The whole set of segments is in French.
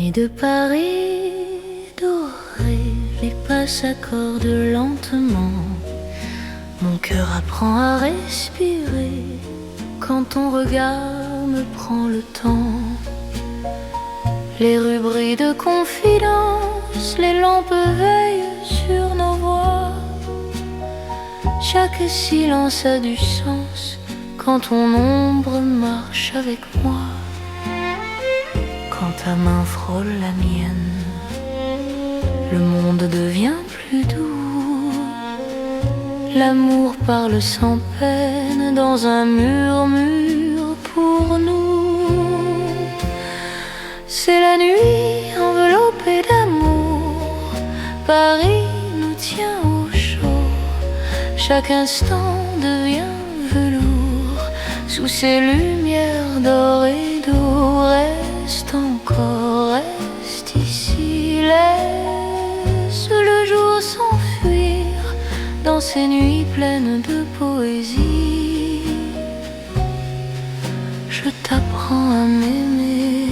nuit de Paris dorée, les pas s'accordent lentement. Mon cœur apprend à respirer quand ton regard me prend le temps. Les rues brillent de confidence, les lampes veillent sur nos voix. Chaque silence a du sens quand ton ombre marche avec moi. Quand ta main frôle la mienne, le monde devient plus doux. L'amour parle sans peine dans un murmure pour nous. C'est la nuit enveloppée d'amour, Paris nous tient au chaud. Chaque instant devient velours sous ces lumières d'or et d'eau. Reste encore, reste ici, laisse le jour s'enfuir dans ces nuits pleines de poésie. Je t'apprends à m'aimer,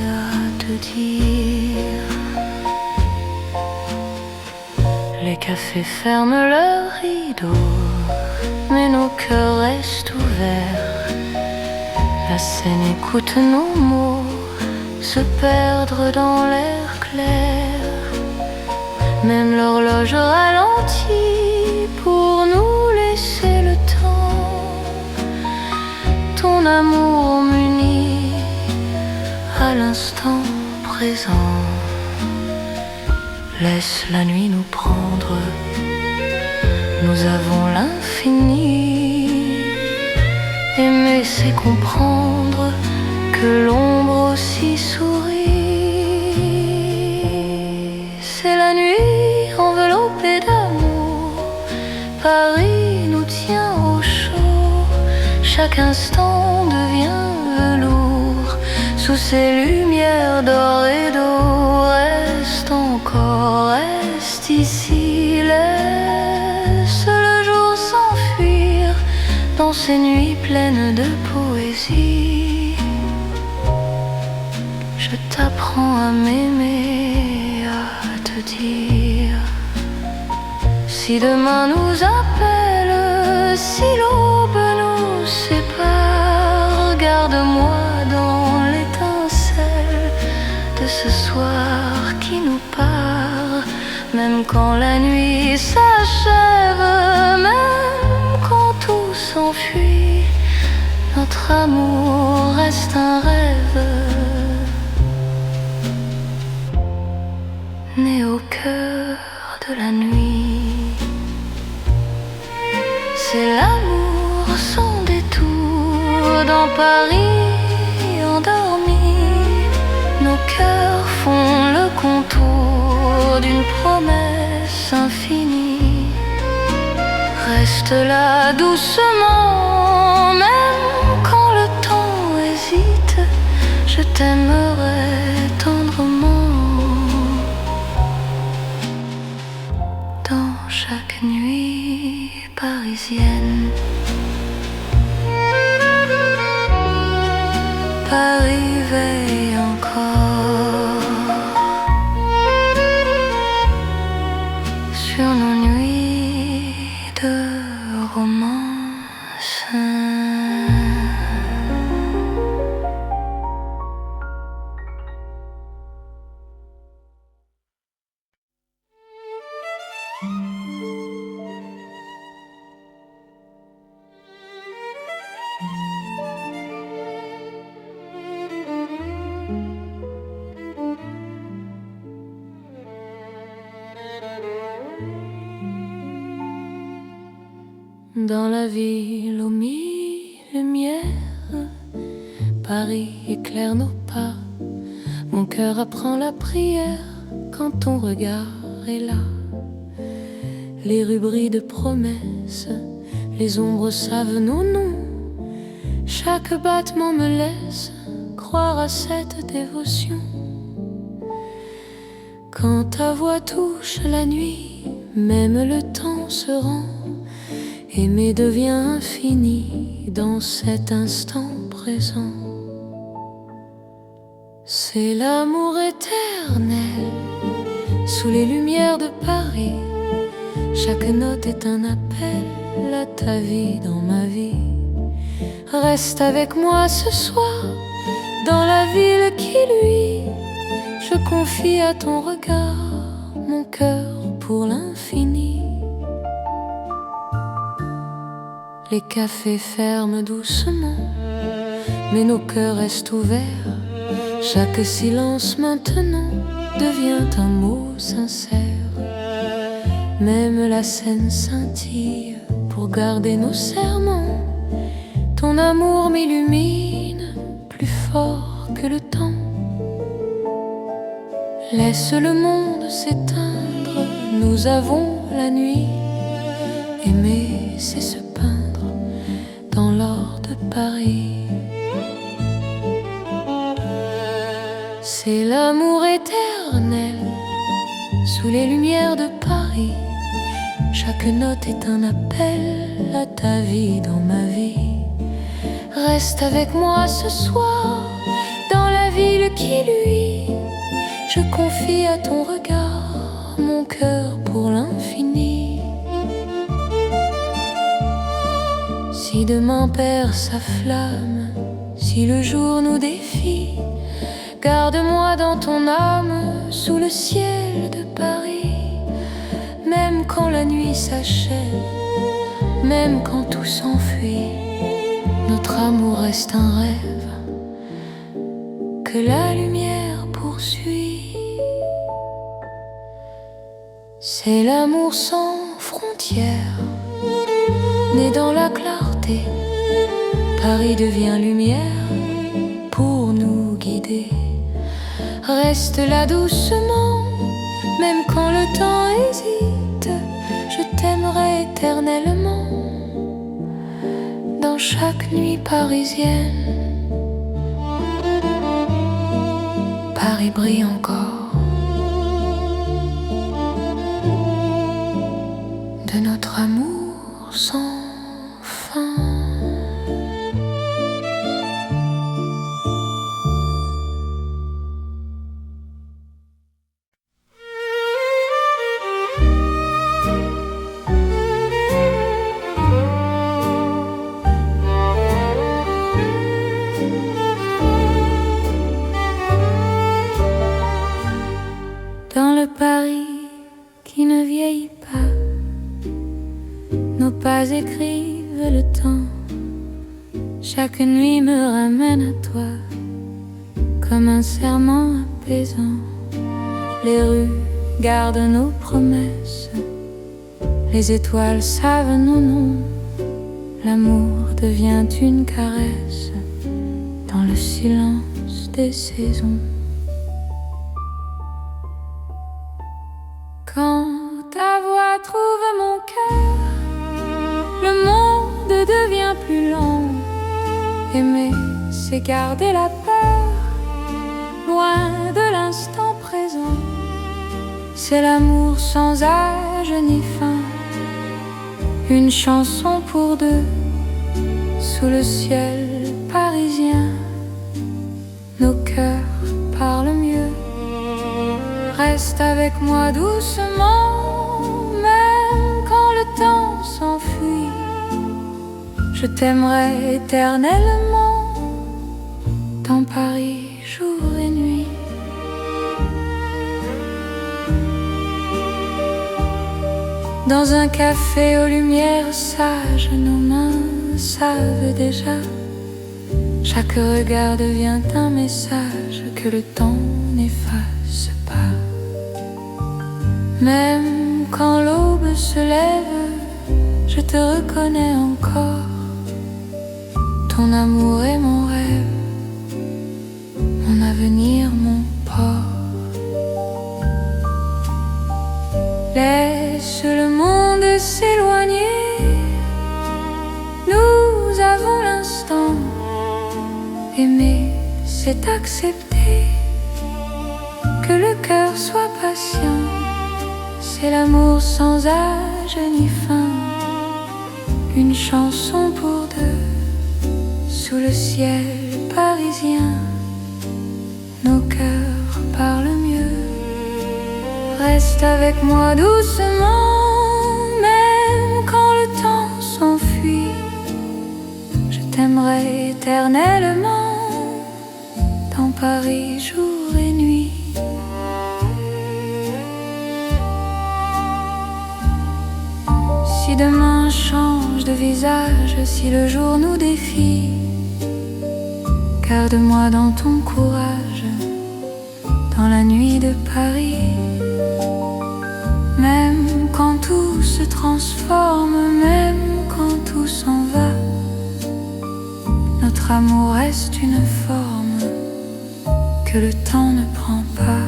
à te dire. Les cafés ferment leurs rideaux, mais nos cœurs restent ouverts. La scène écoute nos mots se perdre dans l'air clair. Même l'horloge ralentit pour nous laisser le temps. Ton amour m'unit à l'instant présent. Laisse la nuit nous prendre, nous avons l'infini. Aimer c'est comprendre que l'ombre aussi sourit. C'est la nuit enveloppée d'amour, Paris nous tient au chaud. Chaque instant devient velours sous ces lumières d'or et d'eau. Reste encore, reste ici, laisse le jour s'enfuir dans ces nuits pleines de poésie. Je t'apprends à m'aimer, à te dire. Si demain nous appelle, si l'aube nous sépare, garde-moi dans l'étincelle de ce soir qui nous part. Même quand la nuit s'achève, même quand tout s'enfuit, notre amour reste un rêve né au cœur de la nuit. C'est l'amour sans détour dans Paris endormi. Nos cœurs font le contour d'une promesse infinie. Reste là doucement, même quand le temps hésite. Je t'aimerai tendrement. Dans chaque nuit parisienne, Paris veille encore sur nos nuits de romance. Dans la ville aux mille lumières, Paris éclaire nos pas. Mon cœur apprend la prière quand ton regard est là. Les rues brillent de promesses, les ombres savent nos noms. Chaque battement me laisse croire à cette dévotion. Quand ta voix touche la nuit, même le temps se rend. Aimer devient infini dans cet instant présent. C'est l'amour éternel sous les lumières de Paris. Chaque note est un appel à ta vie dans ma vie. Reste avec moi ce soir dans la ville qui luit. Je confie à ton regard mon cœur pour l'infini. Les cafés ferment doucement, mais nos cœurs restent ouverts. Chaque silence maintenant devient un mot sincère. Même la scène scintille pour garder nos serments. Ton amour m'illumine plus fort que le temps. Laisse le monde s'éteindre, nous avons la nuit. Aimer, c'est se peindre dans l'or de Paris. C'est l'amour éternel sous les lumières de Paris. Chaque note est un appel à ta vie dans ma vie. Reste avec moi ce soir dans la ville qui luit. Je confie à ton regard mon cœur pour l'infini. Si demain perd sa flamme, si le jour nous défie, garde-moi dans ton âme sous le ciel de Paris. Même quand la nuit s'achève, même quand tout s'enfuit, notre amour reste un rêve que la lumière poursuit. C'est l'amour sans frontières, né dans la clarté. Paris devient lumière pour nous guider. Reste là doucement, même quand le temps hésite. Je t'aimerai éternellement dans chaque nuit parisienne. Paris brille encore de notre amour sans fin. Dans le Paris qui ne vieillit pas, nos pas écrivent le temps. Chaque nuit me ramène à toi, comme un serment apaisant. Les rues gardent nos promesses, les étoiles savent nos noms. L'amour devient une caresse dans le silence des saisons. Quand ta voix trouve mon cœur, le monde devient plus lent. Aimer, c'est garder la peur, loin de l'instant présent. C'est l'amour sans âge ni fin, une chanson pour deux, sous le ciel parisien. Nos cœurs parlent mieux. Reste avec moi doucement, même quand le temps s'enfuit. Je t'aimerai éternellement dans Paris, jour et nuit. Dans un café aux lumières sages, nos mains savent déjà. Chaque regard devient un message que le temps n'efface pas. Même quand l'aube se lève, je te reconnais encore. Ton amour est mon rêve, mon avenir, mon port. Laisse le monde s'éloigner, nous avons l'instant. Aimer, c'est accepter que le cœur soit patient. C'est l'amour sans âge ni fin, une chanson pour deux, sous le ciel parisien. Nos Reste avec moi doucement, même quand le temps s'enfuit. Je t'aimerai éternellement, dans Paris jour et nuit. Si demain change de visage, si le jour nous défie, garde-moi dans ton courage, dans la nuit de Paris. Même quand tout se transforme, même quand tout s'en va, notre amour reste une forme que le temps ne prend pas.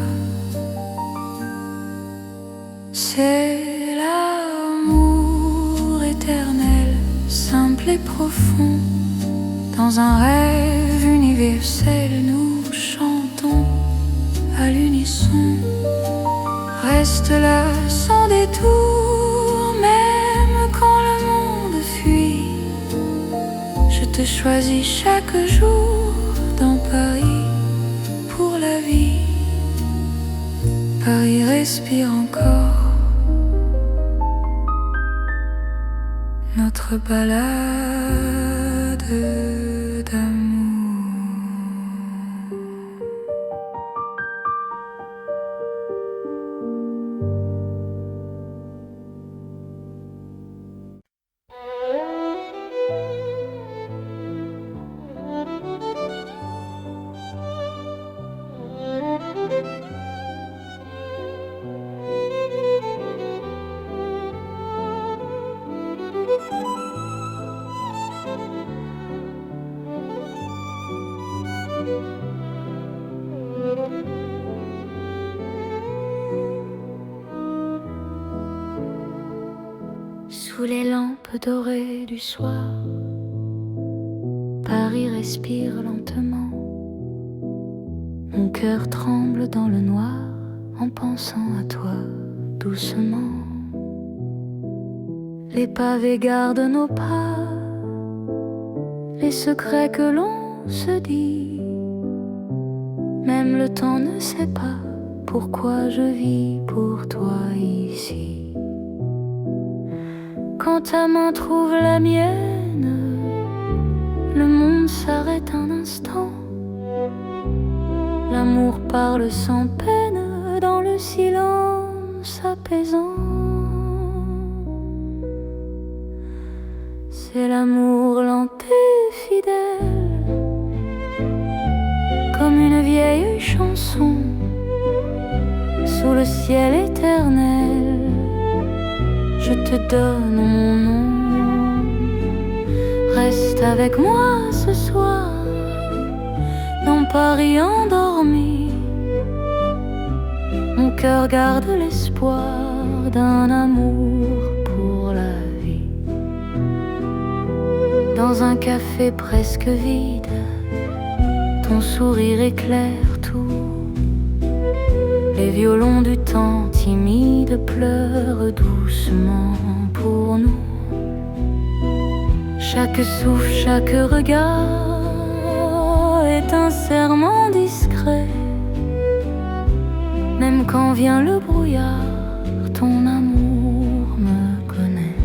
C'est l'amour éternel, simple et profond. Dans un rêve universel, nous chantons à l'unisson. Reste là sans détour, même quand le monde fuit. Je te choisis chaque jour dans Paris pour la vie. Paris respire encore notre balade d'amour. Sous les lampes dorées du soir, Paris respire lentement. Mon cœur tremble dans le noir en pensant à toi doucement. Les pavés gardent nos pas, les secrets que l'on se dit. Même le temps ne sait pas pourquoi je vis pour toi ici. Quand ta main trouve la mienne, le monde s'arrête un instant. L'amour parle sans peine dans le silence apaisant. C'est l'amour lent et fidèle, comme une vieille chanson sous le ciel éternel. Je te donne mon nom. Reste avec moi ce soir, dans Paris endormi. Mon cœur garde l'espoir d'un amour pour la vie. Dans un café presque vide, ton sourire éclaire tout. Les violons du temps timide pleurent doucement pour nous. Chaque souffle, chaque regard est un serment discret. Même quand vient le brouillard, ton amour me connaît.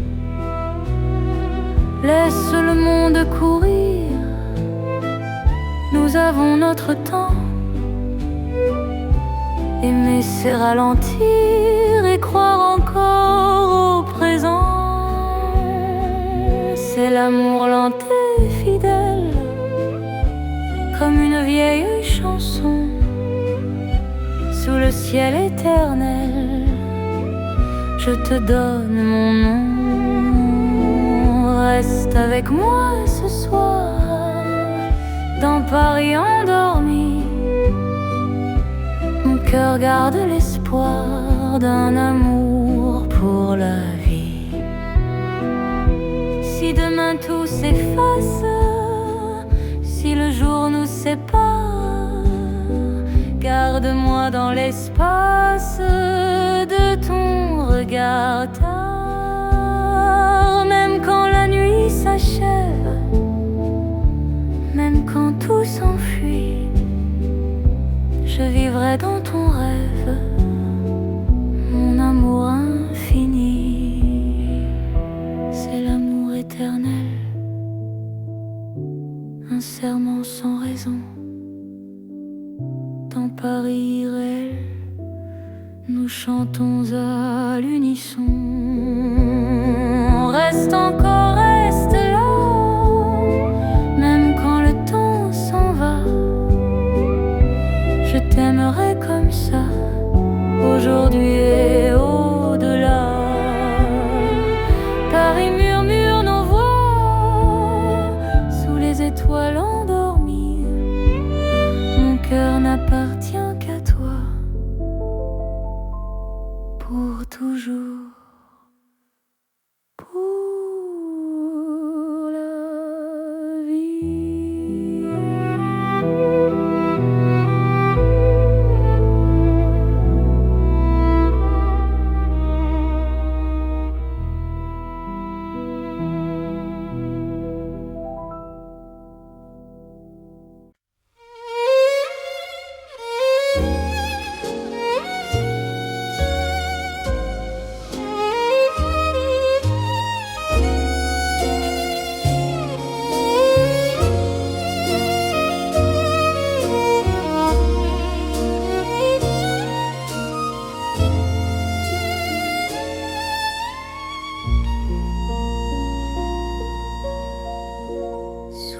Laisse le monde courir, nous avons notre temps. Aimer c'est ralentir et croire encore au présent. C'est l'amour lent et fidèle, comme une vieille chanson sous le ciel éternel. Je te donne mon nom. Reste avec moi ce soir, dans Paris endormi. Mon cœur garde l'espoir d'un amour pour la vie. Si demain tout s'efface, si le jour nous sépare, garde-moi dans l'espace de ton regard tard. Même quand la nuit s'achève, même quand tout s'enfuit, je vivrai dans ton rêve, mon Paris irréel, nous chantons à l'unisson. On reste encore, reste là, même quand le temps s'en va. Je t'aimerai comme ça, aujourd'hui et au-delà. Paris murmure nos voix sous les étoiles endormies. Mon cœur n'appartient qu'à toi pour toujours, pour la vie.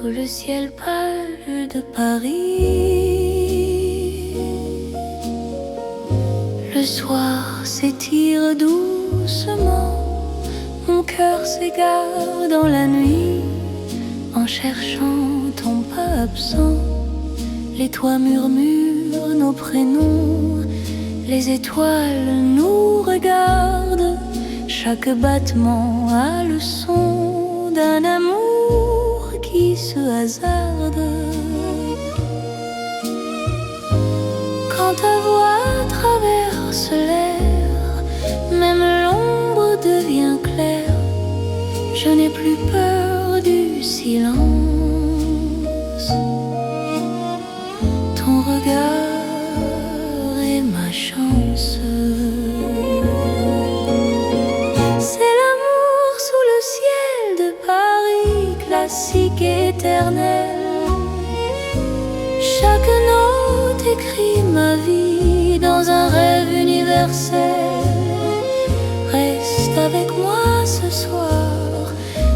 Sous le ciel pâle de Paris, le soir s'étire doucement. Mon cœur s'égare dans la nuit en cherchant ton pas absent. Les toits murmurent nos prénoms, les étoiles nous regardent. Chaque battement a le son d'un amour qui se hasarde. Quand ta voix traverse l'air, même l'ombre devient claire. Je n'ai plus peur du silence. Ton regard est ma chance. C'est l'amour sous le ciel de Paris, classique éternel. Chaque note écrit ma vie dans un rêve universel. Reste avec moi ce soir,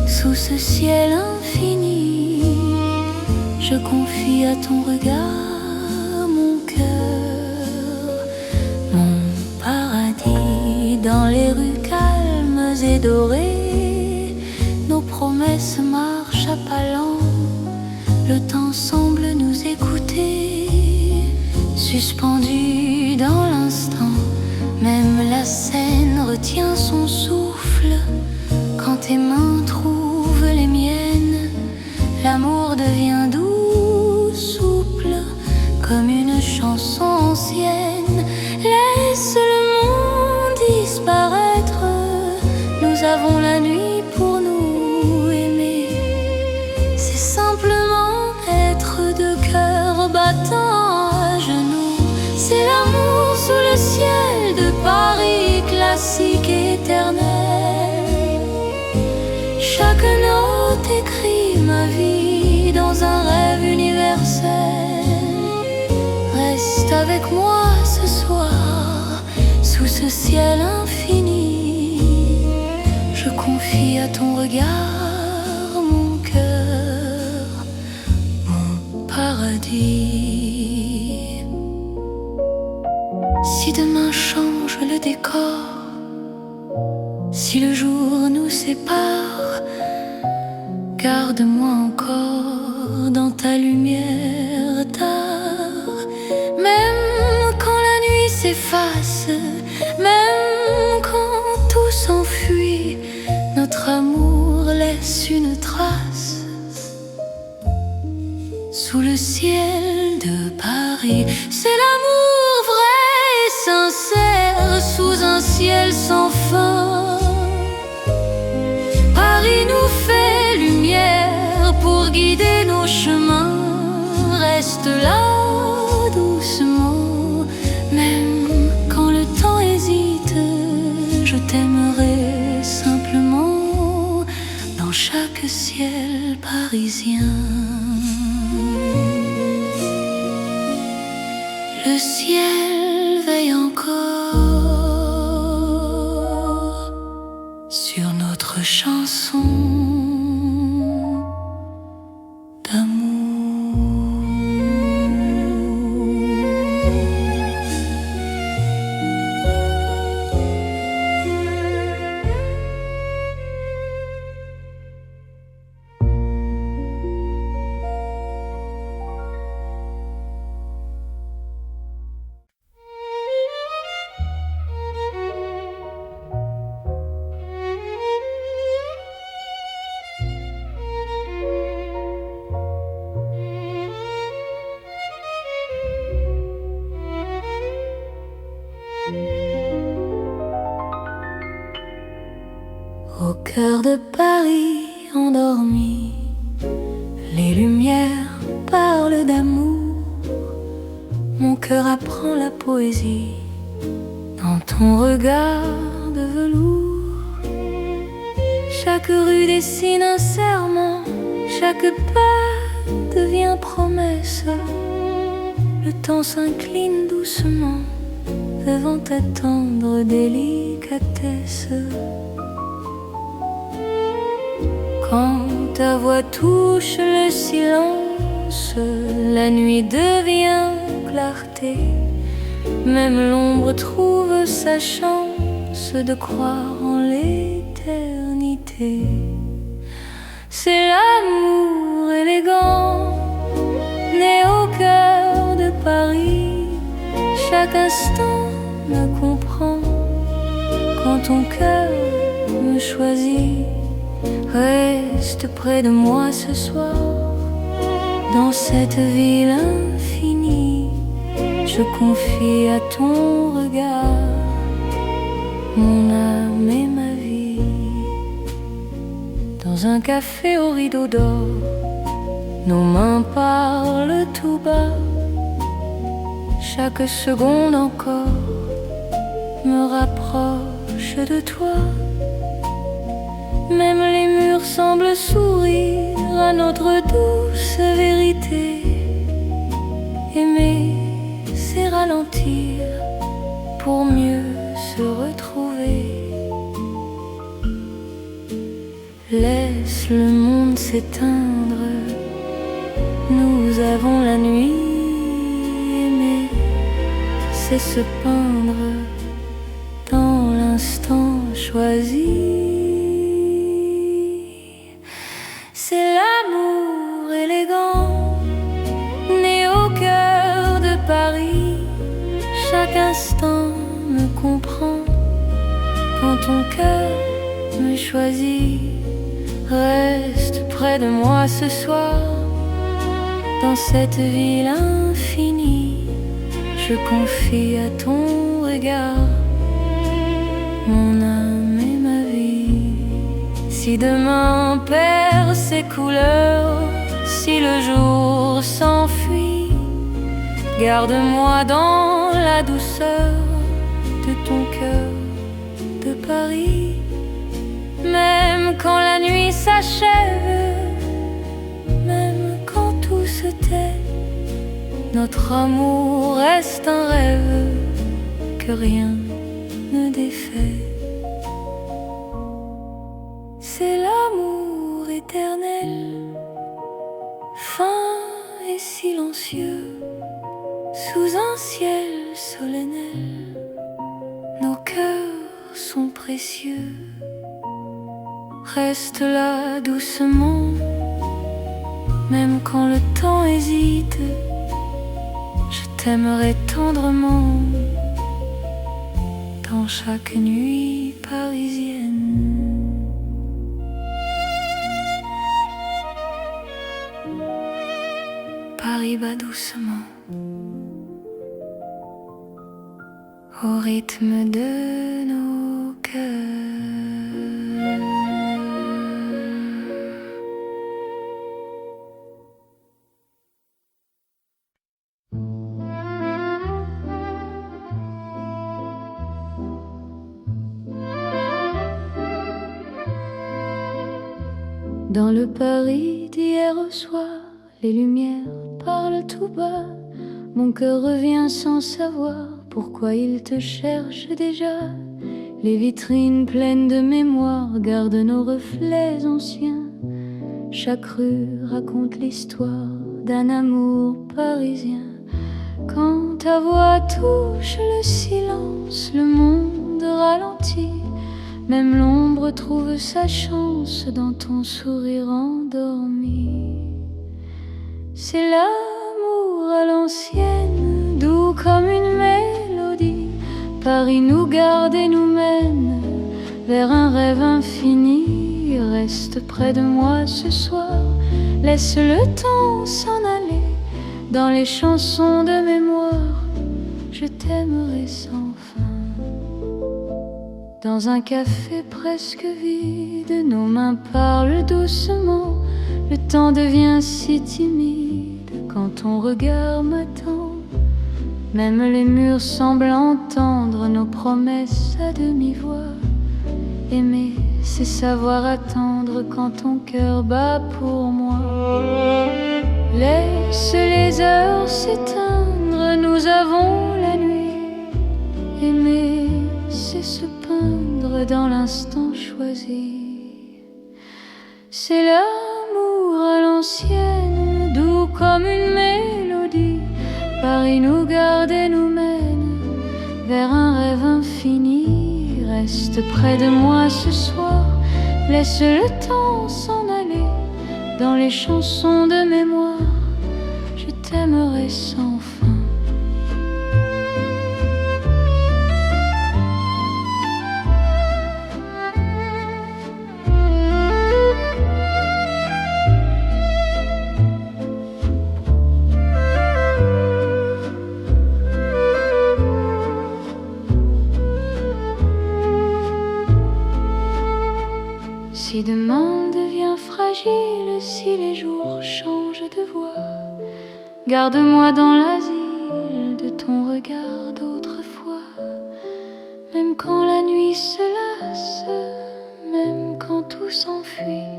sous ce ciel infini. Je confie à ton regard mon cœur, mon paradis. Dans les rues calmes et dorées, nos promesses marchent à pas lents. Le temps semble nous écouter, suspendu dans l'instant. Même la scène retient son souffle quand tes mains trouvent les miennes. L'amour devient doux, souple, comme une chanson ancienne. Laisse le monde disparaître, nous avons la nuit pour nous aimer. C'est simplement être deux cœurs battants à genoux. C'est l'amour sous le ciel de Paris, classique éternel. Chaque note écrit ma vie dans un rêve universel. Reste avec moi ce soir, sous ce ciel infini. Je confie à ton regard mon cœur, mon paradis. Si demain change le décor, si le jour nous sépare, garde-moi encore dans ta lumière tard. Même quand la nuit s'efface, même quand tout s'enfuit, notre amour laisse une trace sous le ciel de Paris. C'est l'amour vrai et sincère sous un ciel sans fin. Paris nous fait lumière pour guider nos chemins. Reste là doucement, même quand le temps hésite. Je t'aimerai simplement dans chaque ciel parisien. Le ciel veille encore sur notre chanson d'amour. Au cœur de Paris endormi, les lumières parlent d'amour. Mon cœur apprend la poésie dans ton regard de velours. Chaque rue dessine un serment, chaque pas devient promesse. Le temps s'incline doucement devant ta tendre délicatesse. Quand ta voix touche le silence, la nuit devient clarté. Même l'ombre trouve sa chance de croire en l'éternité. C'est l'amour élégant, né au cœur de Paris. Chaque instant me comprend quand ton cœur me choisit. Reste près de moi ce soir, dans cette ville infinie. Je confie à ton regard mon âme et ma vie. Dans un café au rideau d'or, nos mains parlent tout bas. Chaque seconde encore me rapproche de toi. Même les murs semblent sourire à notre douce vérité. Aimer, c'est ralentir pour mieux se retrouver. Laisse le monde s'éteindre, nous avons la nuit. Aimer, c'est se peindre dans l'instant choisi. C'est l'amour élégant, né au cœur de Paris. Chaque instant me comprend quand ton cœur me choisit. Reste près de moi ce soir, dans cette ville infinie. Je confie à ton regard mon âme et ma vie. Si demain perd ses couleurs, si le jour s'enfuit, garde-moi dans la douceur de ton cœur de Paris. Même quand la nuit s'achève, même quand tout se tait, notre amour reste un rêve que rien ne défait. C'est l'amour éternel, fin et silencieux, sous un ciel solennel. Nos cœurs sont précieux. Reste là doucement, même quand le temps hésite. Je t'aimerai tendrement dans chaque nuit parisienne. Paris bat doucement au rythme de nos cœurs. Dans le Paris d'hier au soir, les lumières parlent tout bas. Mon cœur revient sans savoir pourquoi il te cherche déjà. Les vitrines pleines de mémoire gardent nos reflets anciens. Chaque rue raconte l'histoire d'un amour parisien. Quand ta voix touche le silence, le monde ralentit. Même l'ombre trouve sa chance dans ton sourire endormi. C'est l'amour à l'ancienne, doux comme une mélodie. Paris nous garde et nous mène vers un rêve infini. Reste près de moi ce soir, laisse le temps s'en aller. Dans les chansons de mémoire, je t'aimerai sans fin. Dans un café presque vide, nos mains parlent doucement. Le temps devient si timide quand ton regard m'attend. Même les murs semblent entendre nos promesses à demi-voix. Aimer, c'est savoir attendre quand ton cœur bat pour moi. Laisse les heures s'éteindre, nous avons la nuit. Aimer, c'est se peindre dans l'instant choisi. C'est l'amour à l'ancienne, doux comme une mélodie. Paris nous garde et nous mène vers un rêve infini. Reste près de moi ce soir, laisse le temps s'en aller. Dans les chansons de mémoire, je t'aimerai sans fin. Si demain devient fragile, si les jours changent de voix, garde-moi dans l'asile de ton regard d'autrefois. Même quand la nuit se lasse, même quand tout s'enfuit,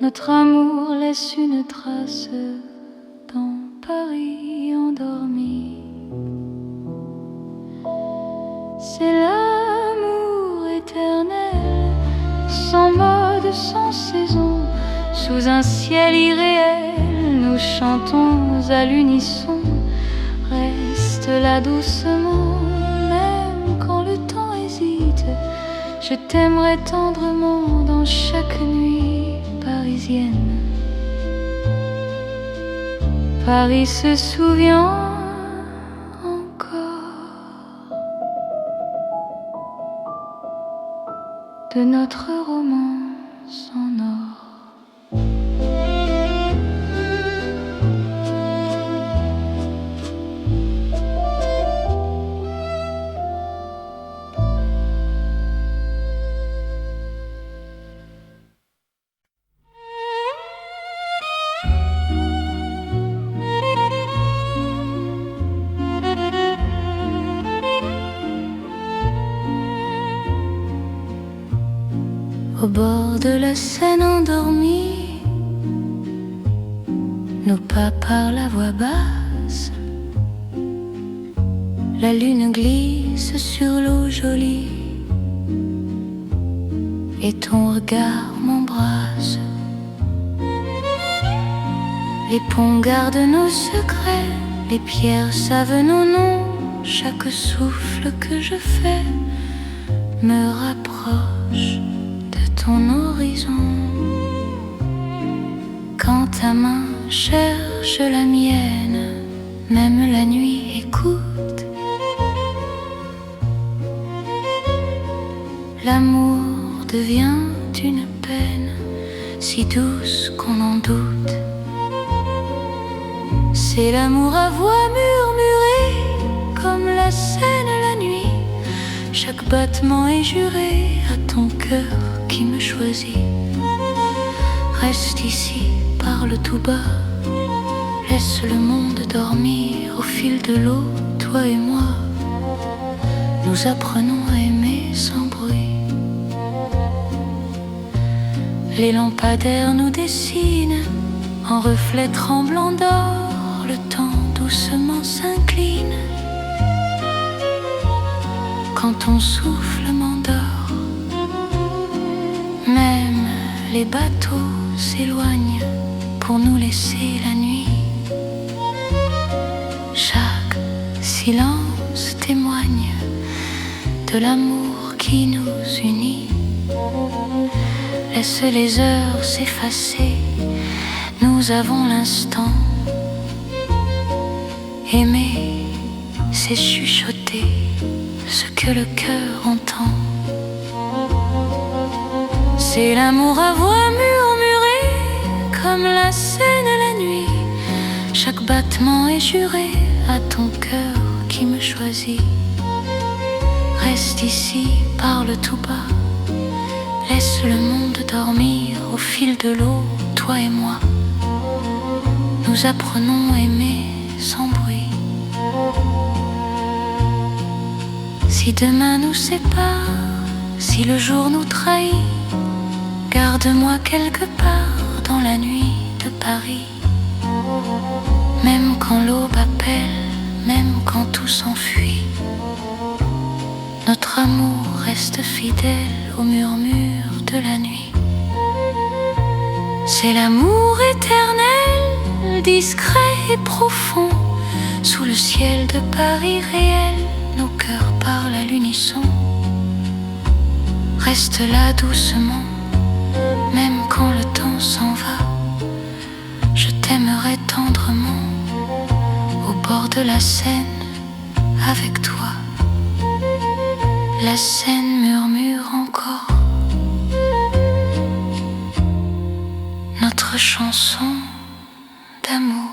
notre amour laisse une trace dans Paris endormi. C'est l'amour éternel, sans mode, sans saison, sous un ciel irréel, nous chantons à l'unisson. Reste là doucement, même quand le temps hésite. Je t'aimerai tendrement dans chaque nuit parisienne. Paris se souvient encore de notre romance en or. Au bord de la Seine endormie, nos pas parlent à voix basse. La lune glisse sur l'eau jolie et ton regard m'embrasse. Les ponts gardent nos secrets, les pierres savent nos noms. Chaque souffle que je fais me rapproche ton horizon. Quand ta main cherche la mienne, même la nuit écoute. L'amour devient une peine si douce qu'on en doute. C'est l'amour à voix murmurée comme la Seine la nuit. Chaque battement est juré à ton cœur qui me choisit. Reste ici, parle tout bas, laisse le monde dormir. Au fil de l'eau, toi et moi, nous apprenons à aimer sans bruit. Les lampadaires nous dessinent en reflets tremblants d'or. Le temps doucement s'invite quand ton souffle m'endort. Même les bateaux s'éloignent pour nous laisser la nuit. Chaque silence témoigne de l'amour qui nous unit. Laisse les heures s'effacer, nous avons l'instant. Aimer, c'est chuchoter ce que le cœur entend. C'est l'amour à voix murmurée comme la Seine la nuit. Chaque battement est juré à ton cœur qui me choisit. Reste ici, parle tout bas. Laisse le monde dormir au fil de l'eau, toi et moi. Nous apprenons à aimer sans bruit. Si demain nous sépare, si le jour nous trahit, garde-moi quelque part dans la nuit de Paris. Même quand l'aube appelle, même quand tout s'enfuit, notre amour reste fidèle au murmure de la nuit. C'est l'amour éternel, discret et profond. Sous le ciel de Paris réel, nos cœurs parlent à l'unisson. Reste là doucement, même quand le temps s'en va. Je t'aimerai tendrement, au bord de la Seine, avec toi. La Seine murmure encore notre chanson d'amour.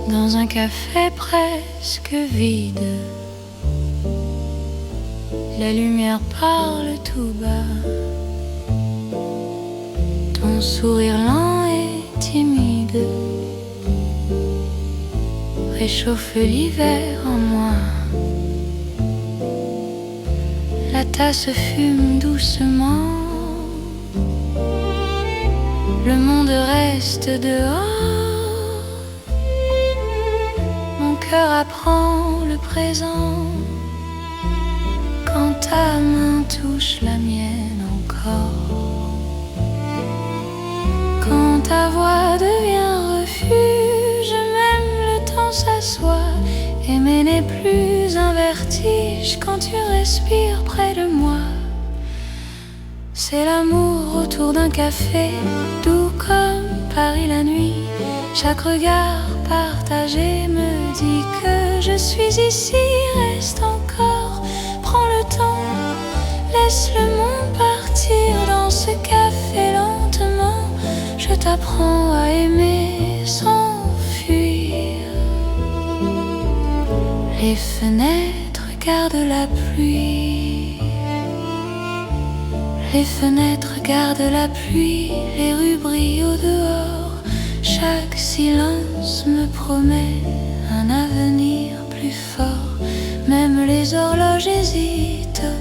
Dans un café presque vide, la lumière parle tout bas. Ton sourire lent et timide réchauffe l'hiver en moi. La tasse fume doucement, le monde reste dehors. Mon cœur apprend le présent quand ta main touche la mienne encore. Quand ta voix devient refuge, même le temps s'assoit. Aimer n'est plus un vertige quand tu respires près de moi. C'est l'amour autour d'un café, doux comme Paris la nuit. Chaque regard partagé me dit que je suis ici. Reste encore, prends le temps, laisse le monde partir dans ce café lentement. Je t'apprends à aimer sans fuir. Les fenêtres gardent la pluie. Les fenêtres gardent la pluie, les rues brillent au dehors. Chaque silence me promet un avenir plus fort. Même les horloges hésitent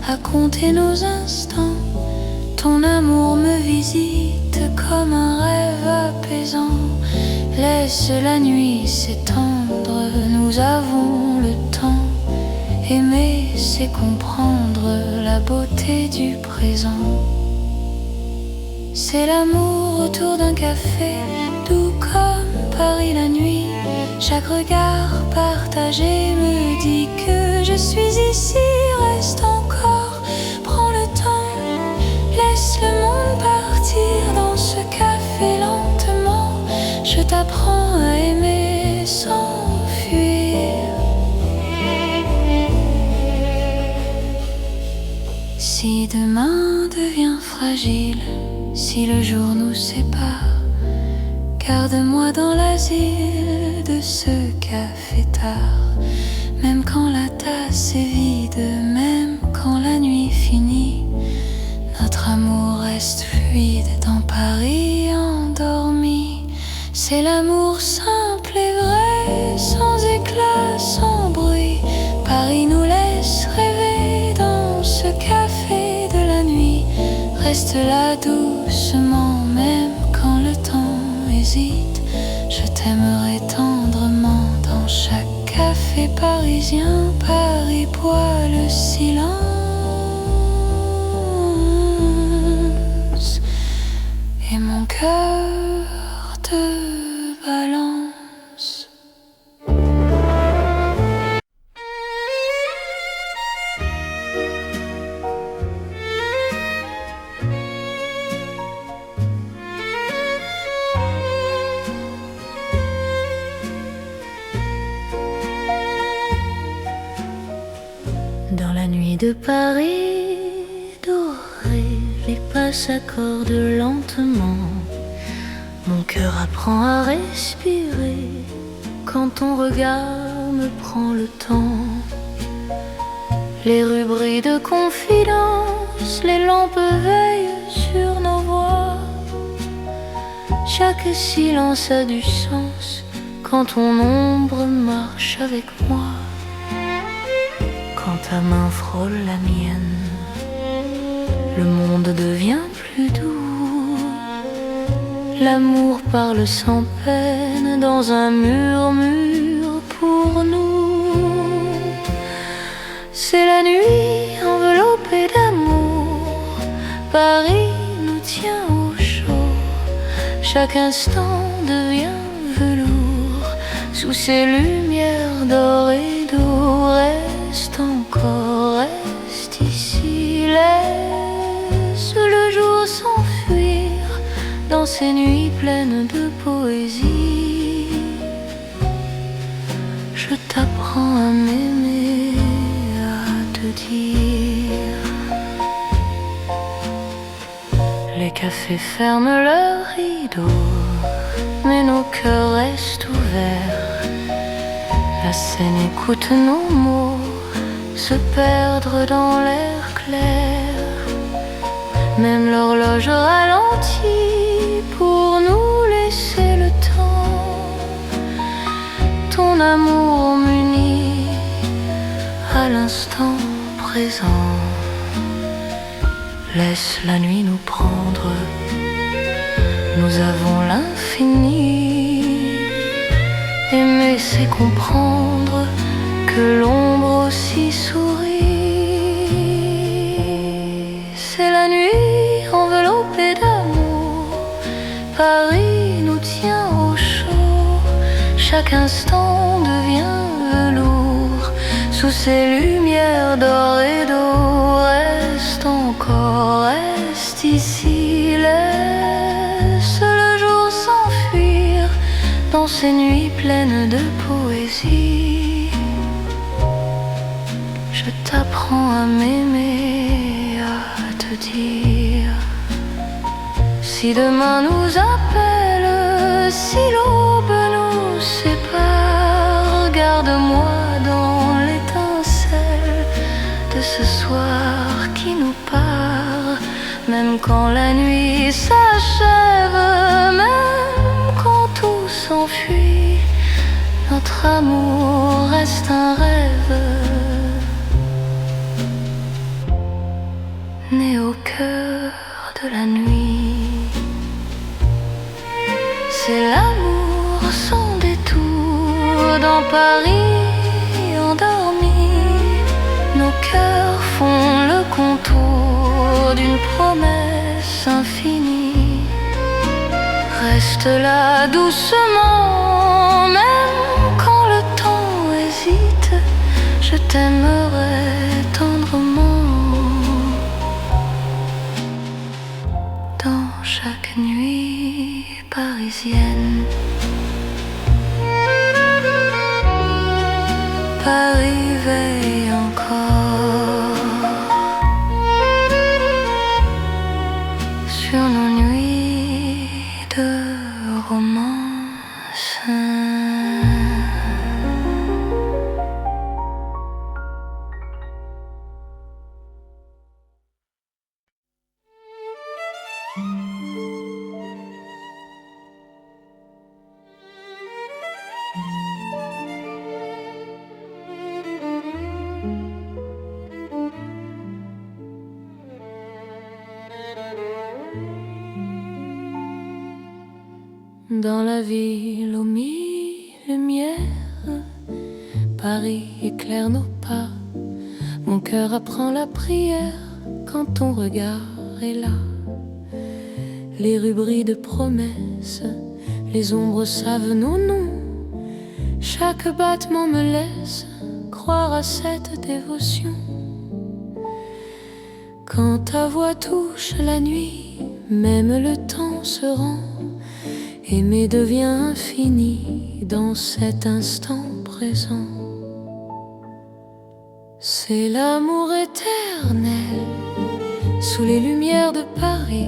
à compter nos instants. Ton amour me visite comme un rêve apaisant. Laisse la nuit s'étendre, nous avons le temps. Aimer, c'est comprendre la beauté du présent. C'est l'amour autour d'un café, doux comme Paris la nuit. Chaque regard partagé me dit que je suis ici. Reste encore, prends le temps, laisse le monde partir dans ce café lentement. Je t'apprends à aimer sans fuir. Si demain devient fragile, si le jour nous sépare, Garde-moi dans l'asile de ce café tard, même quand la tasse est vide, même quand la nuit finit. Notre amour reste fluide dans Paris endormi. C'est l'amour simple et vrai, sans éclat, sans bruit. Paris nous laisse rêver dans ce café de la nuit. Reste là doucement, même quand le temps hésite. Je t'aimerai tendrement dans chaque café parisien. Paris boit le silence et mon cœur te balance. Dans la nuit de Paris dorée, les pas s'accordent lentement. Mon cœur apprend à respirer quand ton regard me prend le temps. Les rues brillent de confidence, les lampes veillent sur nos voix. Chaque silence a du sens quand ton ombre marche avec moi. Quand ta main frôle la mienne, le monde devient plus doux. L'amour parle sans peine dans un murmure pour nous. C'est la nuit enveloppée d'amour, Paris nous tient au chaud. Chaque instant devient velours sous ces lumières d'or et d'eau. Reste encore, reste ici, laisse le jour s'enfuir dans ces nuits pleines de poésie. Je t'apprends à m'aimer, à te dire. Les cafés ferment leurs rideaux, mais nos cœurs restent ouverts. La scène écoute nos mots se perdre dans l'air clair. Même l'horloge ralentit pour nous laisser le temps. Ton amour m'unit à l'instant présent. Laisse la nuit nous prendre, nous avons l'infini. Aimer c'est comprendre que l'ombre aussi sourit. C'est la nuit enveloppée d'amour, Paris nous tient au chaud. Chaque instant devient velours sous ces lumières d'or et d'eau. Reste encore, reste ici, laisse le jour s'enfuir dans ces nuits pleines de poésie. Je t'apprends à m'aimer, à te dire. Si demain nous appelle, si l'aube nous sépare, garde-moi dans l'étincelle de ce soir qui nous part. Même quand la nuit s'achève, même quand tout s'enfuit, notre amour reste un rêve né au cœur de la nuit. C'est l'amour sans détour dans Paris endormi. Nos cœurs font le contour d'une promesse infinie. Reste là doucement, même quand le temps hésite. Je t'aimerai tendrement dans chaque nuit parisienne. Paris veille encore sur nos nuits de romance. Dans la ville aux mille lumières, Paris éclaire nos pas. Mon cœur apprend la prière quand ton regard est là. Les rues brillent de promesses, les ombres savent nos noms. Chaque battement me laisse croire à cette dévotion. Quand ta voix touche la nuit, même le temps se rend. Aimer devient infini dans cet instant présent. C'est l'amour éternel sous les lumières de Paris.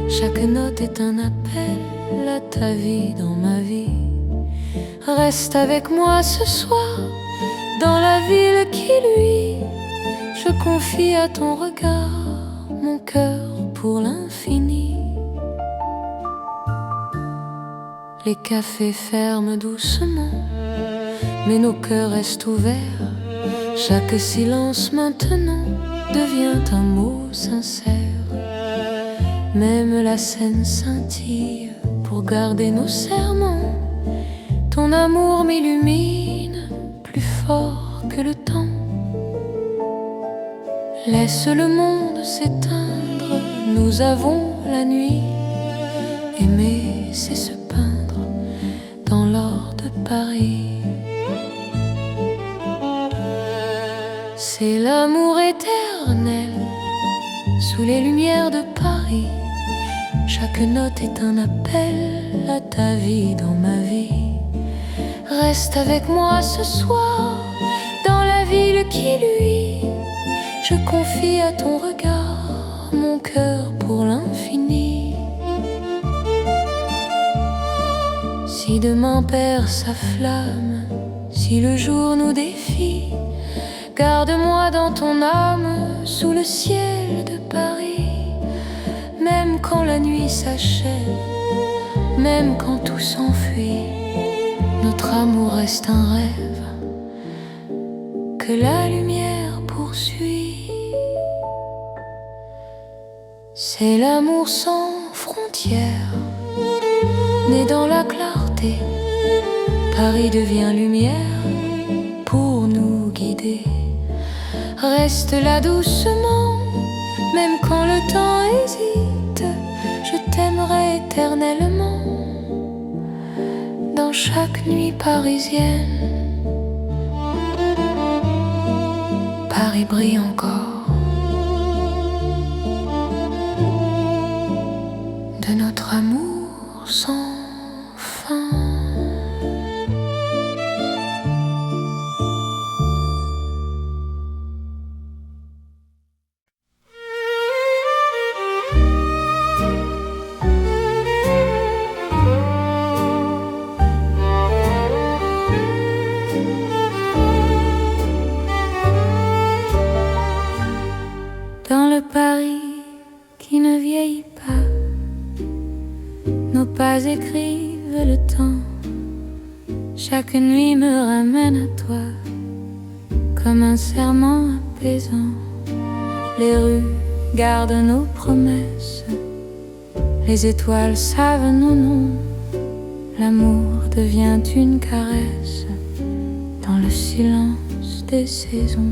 Chaque note est un appel à ta vie dans ma vie. Reste avec moi ce soir dans la ville qui luit. Je confie à ton regard mon cœur pour l'infini. Les cafés ferment doucement, mais nos cœurs restent ouverts. Chaque silence maintenant devient un mot sincère. Même la scène scintille pour garder nos serments. Ton amour m'illumine plus fort que le temps. Laisse le monde s'éteindre, nous avons la nuit. Aimer, c'est se peindre dans l'or de Paris. C'est l'amour éternel sous les lumières de Paris. Chaque note est un appel à ta vie dans ma vie. Reste avec moi ce soir dans la ville qui luit. Je confie à ton regard mon cœur pour l'infini. Si demain perd sa flamme, si le jour nous défie, garde-moi dans ton âme sous le ciel de Paris. Même quand la nuit s'achève, même quand tout s'enfuit, notre amour reste un rêve que la lumière poursuit. C'est l'amour sans frontières, né dans la clarté. Paris devient lumière pour nous guider. Reste là doucement, même quand le temps hésite. Je t'aimerai éternellement dans chaque nuit parisienne. Paris brille encore de notre amour sans fin. Dans le Paris qui ne vieillit pas, nos pas écrivent le temps. Chaque nuit me ramène à toi, comme un serment apaisant. Les rues gardent nos promesses, les étoiles savent nos noms. L'amour devient une caresse dans le silence des saisons.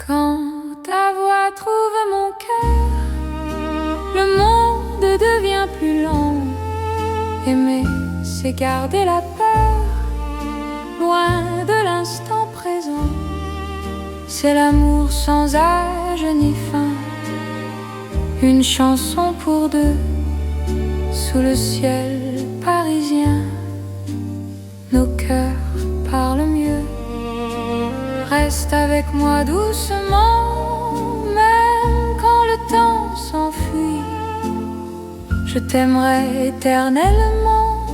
Quand ta voix trouve mon cœur, le monde devient plus lent. Aimer, c'est garder la peur, loin de l'instant présent. C'est l'amour sans âge ni fin, une chanson pour deux, sous le ciel parisien. Nos cœurs parlent mieux. Reste avec moi doucement, même quand le temps s'enfuit. Je t'aimerai éternellement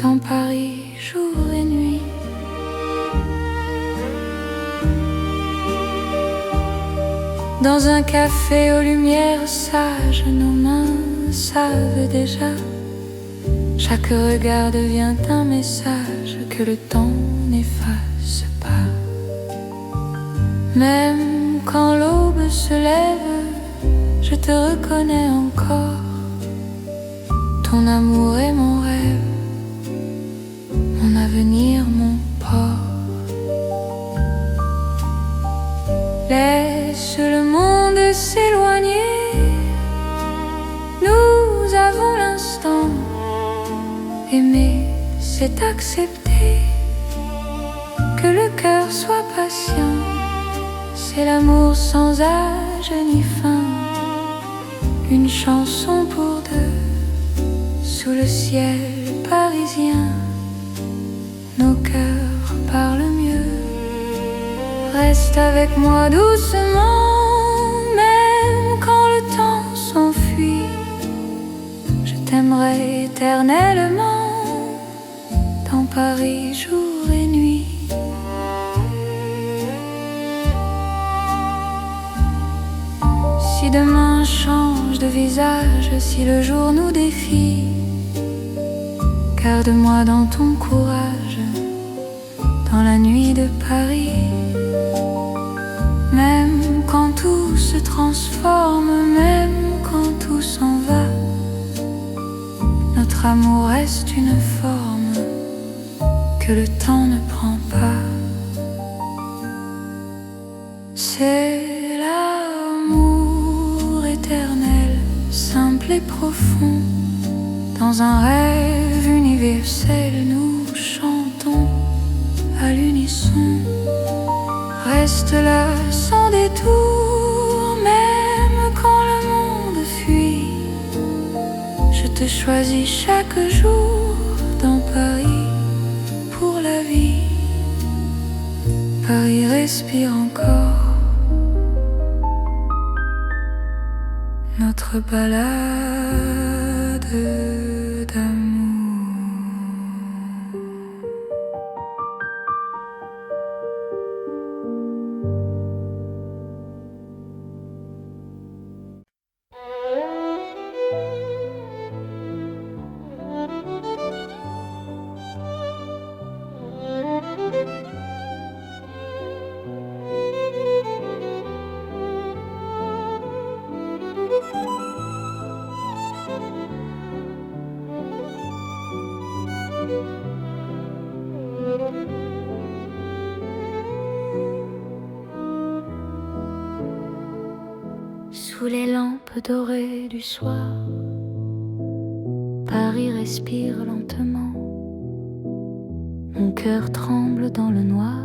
dans Paris, jour et nuit. Dans un café aux lumières sages, nos mains savent déjà. Chaque regard devient un message que le temps n'efface pas. Même quand l'aube se lève, je te reconnais encore. Ton amour est mon rêve, mon avenir, mon port. Laisse le monde s'éloigner, nous avons l'instant. Aimer, c'est accepter que le cœur soit patient. C'est l'amour sans âge ni fin, une chanson pour deux, sous le ciel parisien. Nos cœurs parlent mieux. Reste avec moi doucement, même quand le temps s'enfuit. Je t'aimerai éternellement, dans Paris jour et nuit. Si demain change de visage, si le jour nous défie, garde-moi dans ton courage, dans la nuit de Paris. Même quand tout se transforme, même quand tout s'en va, notre amour reste une forme que le temps ne prend pas. C'est l'amour éternel, simple et profond. Dans un rêve universel, nous chantons à l'unisson. Reste là sans détour, même quand le monde fuit. Je te choisis chaque jour dans Paris pour la vie. Paris respire encore notre balade d'amour. Sous les lampes dorées du soir, Paris respire lentement. Mon cœur tremble dans le noir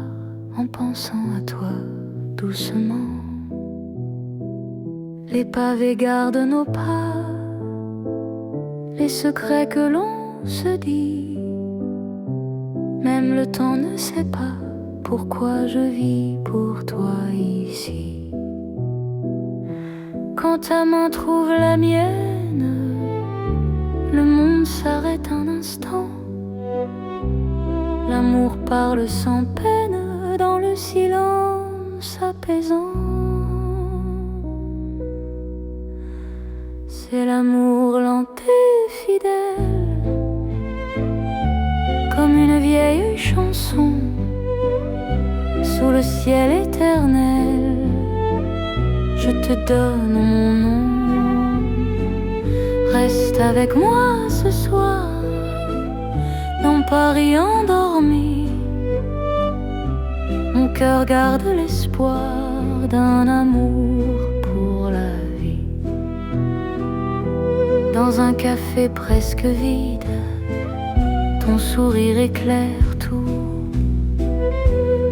en pensant à toi doucement. Les pavés gardent nos pas, les secrets que l'on se dit. Même le temps ne sait pas pourquoi je vis pour toi ici. Quand ta main trouve la mienne, le monde s'arrête un instant. L'amour parle sans peine dans le silence apaisant. C'est l'amour lent et fidèle, comme une vieille chanson sous le ciel éternel. Je te donne mon nom. Reste avec moi ce soir, dans Paris endormi. Mon cœur garde l'espoir d'un amour pour la vie. Dans un café presque vide, ton sourire éclaire tout.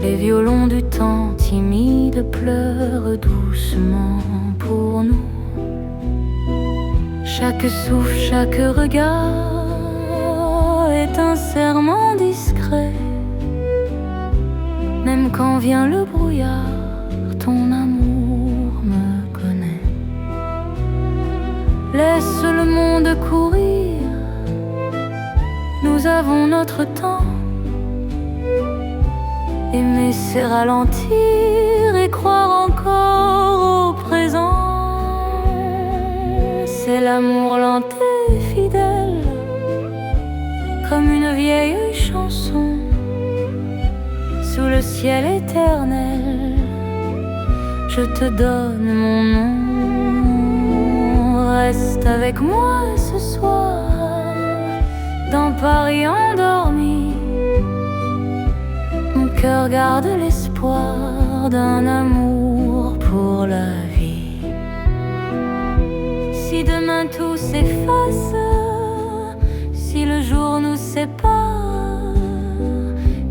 Les violons du temps timide pleurent doucement pour nous. Chaque souffle, chaque regard est un serment discret. Même quand vient le brouillard, ton amour me connaît. Laisse le monde courir, nous avons notre temps. Aimer c'est ralentir et croire encore au présent. C'est l'amour lent et fidèle, comme une vieille chanson sous le ciel éternel. Je te donne mon nom. Reste avec moi ce soir dans Paris endormi. Mon cœur garde l'espoir d'un amour pour la vie. Si demain tout s'efface, si le jour nous sépare,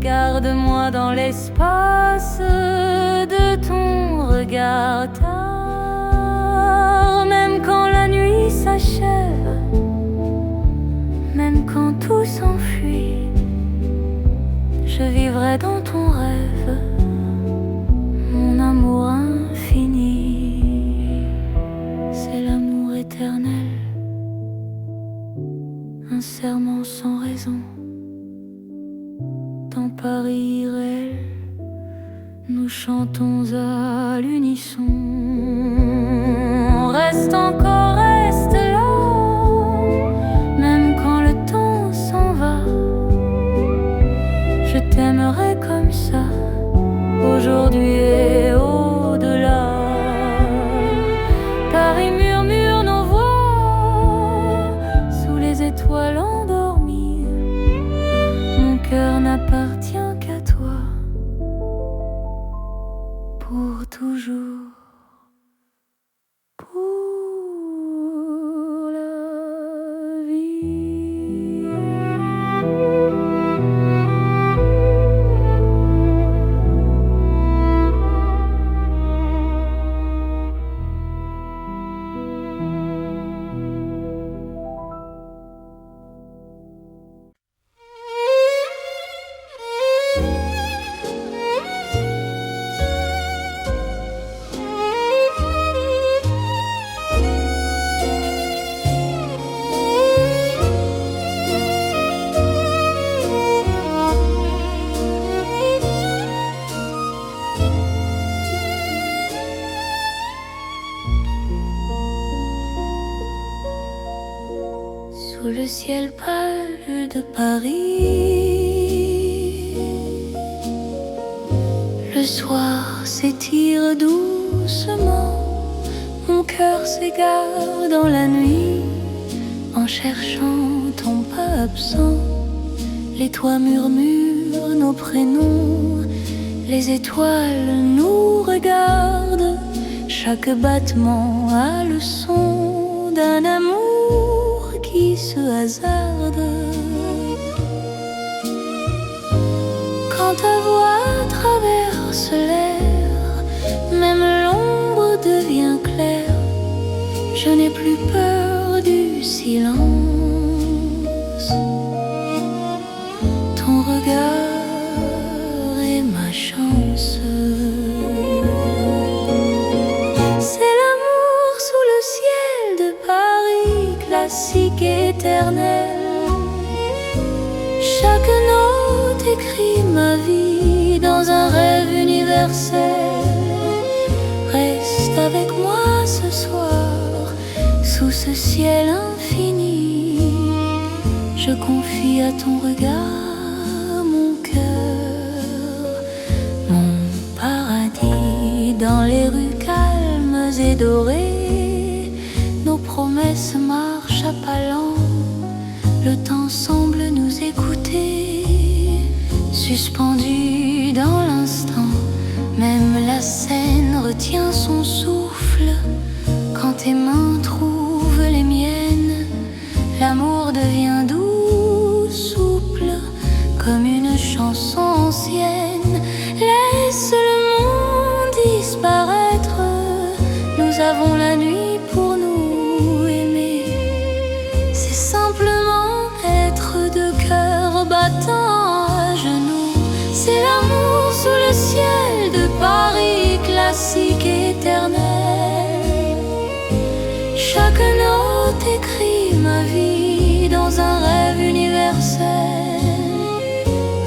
garde-moi dans l'espace de ton regard tard. Même quand la nuit s'achève, même quand tout s'enfuit, je vivrai dans ton rêve, mon amour infini. C'est l'amour éternel, un serment sans raison. Dans Paris irréel, nous chantons à l'unisson. Reste encore, reste là, même quand le temps s'en va. Je t'aimerai comme ça, aujourd'hui et au-delà. Paris murmure nos voix sous les étoiles endormies. Mon cœur n'appartient qu'à toi, pour toujours, pour la vie. Sous le ciel pâle de Paris, le soir s'étire doucement. Mon cœur s'égare dans la nuit en cherchant ton pas absent. Les toits murmurent nos prénoms, les étoiles nous regardent. Chaque battement a le son d'un amour qui se hasarde. Quand ta voix traverse l'air, même l'ombre devient claire. Je n'ai plus peur du silence. Ton regard est ma chance. C'est l'amour sous le ciel de Paris, classique éternel. Chaque note écrit ma vie dans un rêve universel. Reste avec moi ce soir, sous ce ciel infini. Je confie à ton regard mon cœur, mon paradis. Dans les rues calmes et dorées, nos promesses marchent à pas lents. Le temps semble nous écouter, suspendu dans l'instant. Même la scène retient son souffle quand tes mains trouvent les miennes. L'amour devient doux, souple, comme une chanson ancienne. Laisse le monde disparaître, nous avons la nuit pour nous aimer. C'est simplement être de cœur battant à genoux. C'est l'amour sous le ciel de Paris, classique éternel. Chaque note écrit ma vie dans un rêve universel.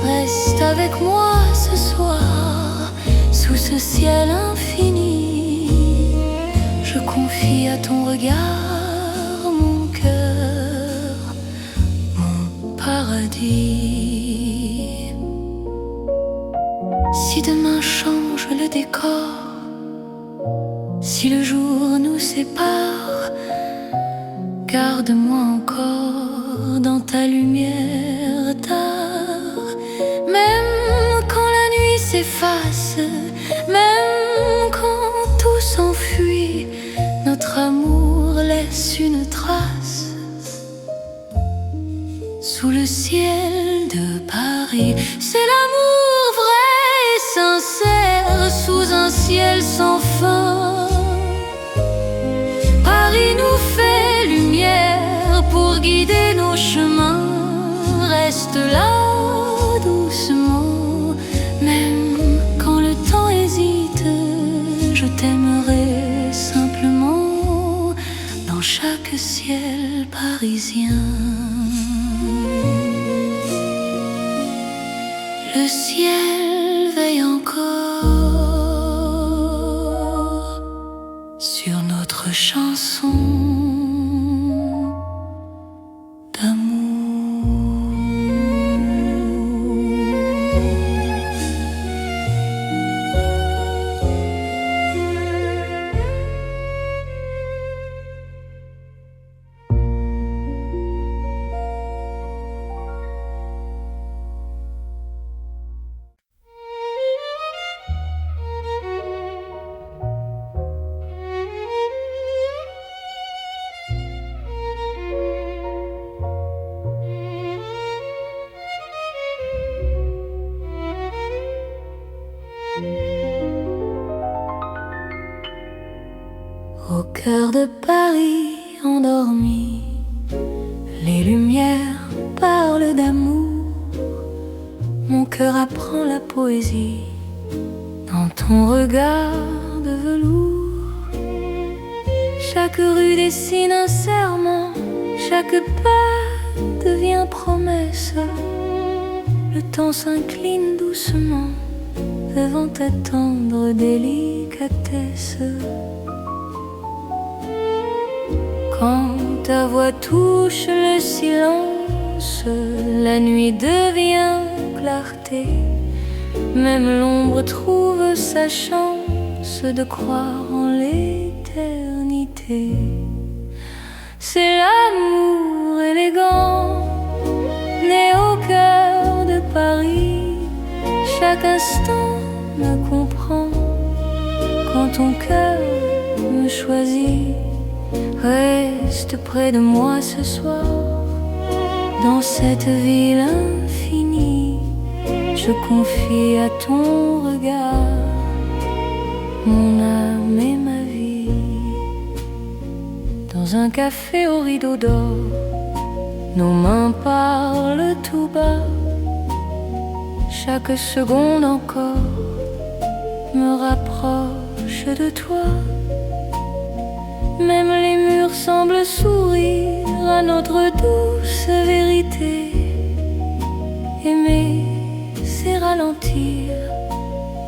Reste avec moi ce soir, sous ce ciel infini. Je confie à ton regard mon cœur, mon paradis. Si demain change le décor, si le jour nous sépare, Garde-moi encore dans ta lumière tard, même quand la nuit s'efface, même quand tout s'enfuit, notre amour laisse une trace sous le ciel de Paris. C'est l'amour vrai et sincère sous un ciel sans fin. Paris nous fait lumière pour guider nos chemins. Reste là doucement, même quand le temps hésite. Je t'aimerai simplement dans chaque ciel parisien. Le ciel veille encore sur notre chanson d'amour. Au cœur de Paris endormi, les lumières parlent d'amour. Mon cœur apprend la poésie dans ton regard de velours. Chaque rue dessine un serment, chaque pas devient promesse. Le temps s'incline doucement devant ta tendre délicatesse. Quand ta voix touche le silence, la nuit devient clarté. Même l'ombre trouve sa chance de croire en l'éternité. C'est l'amour élégant, né au cœur de Paris. Chaque instant me comprend quand ton cœur me choisit. Reste près de moi ce soir, dans cette ville infinie. Je confie à ton regard mon âme et ma vie. Dans un café au rideau d'or, nos mains parlent tout bas. Chaque seconde encore me rapproche de toi. Même les murs semblent sourire à notre douce vérité. Aimer, c'est ralentir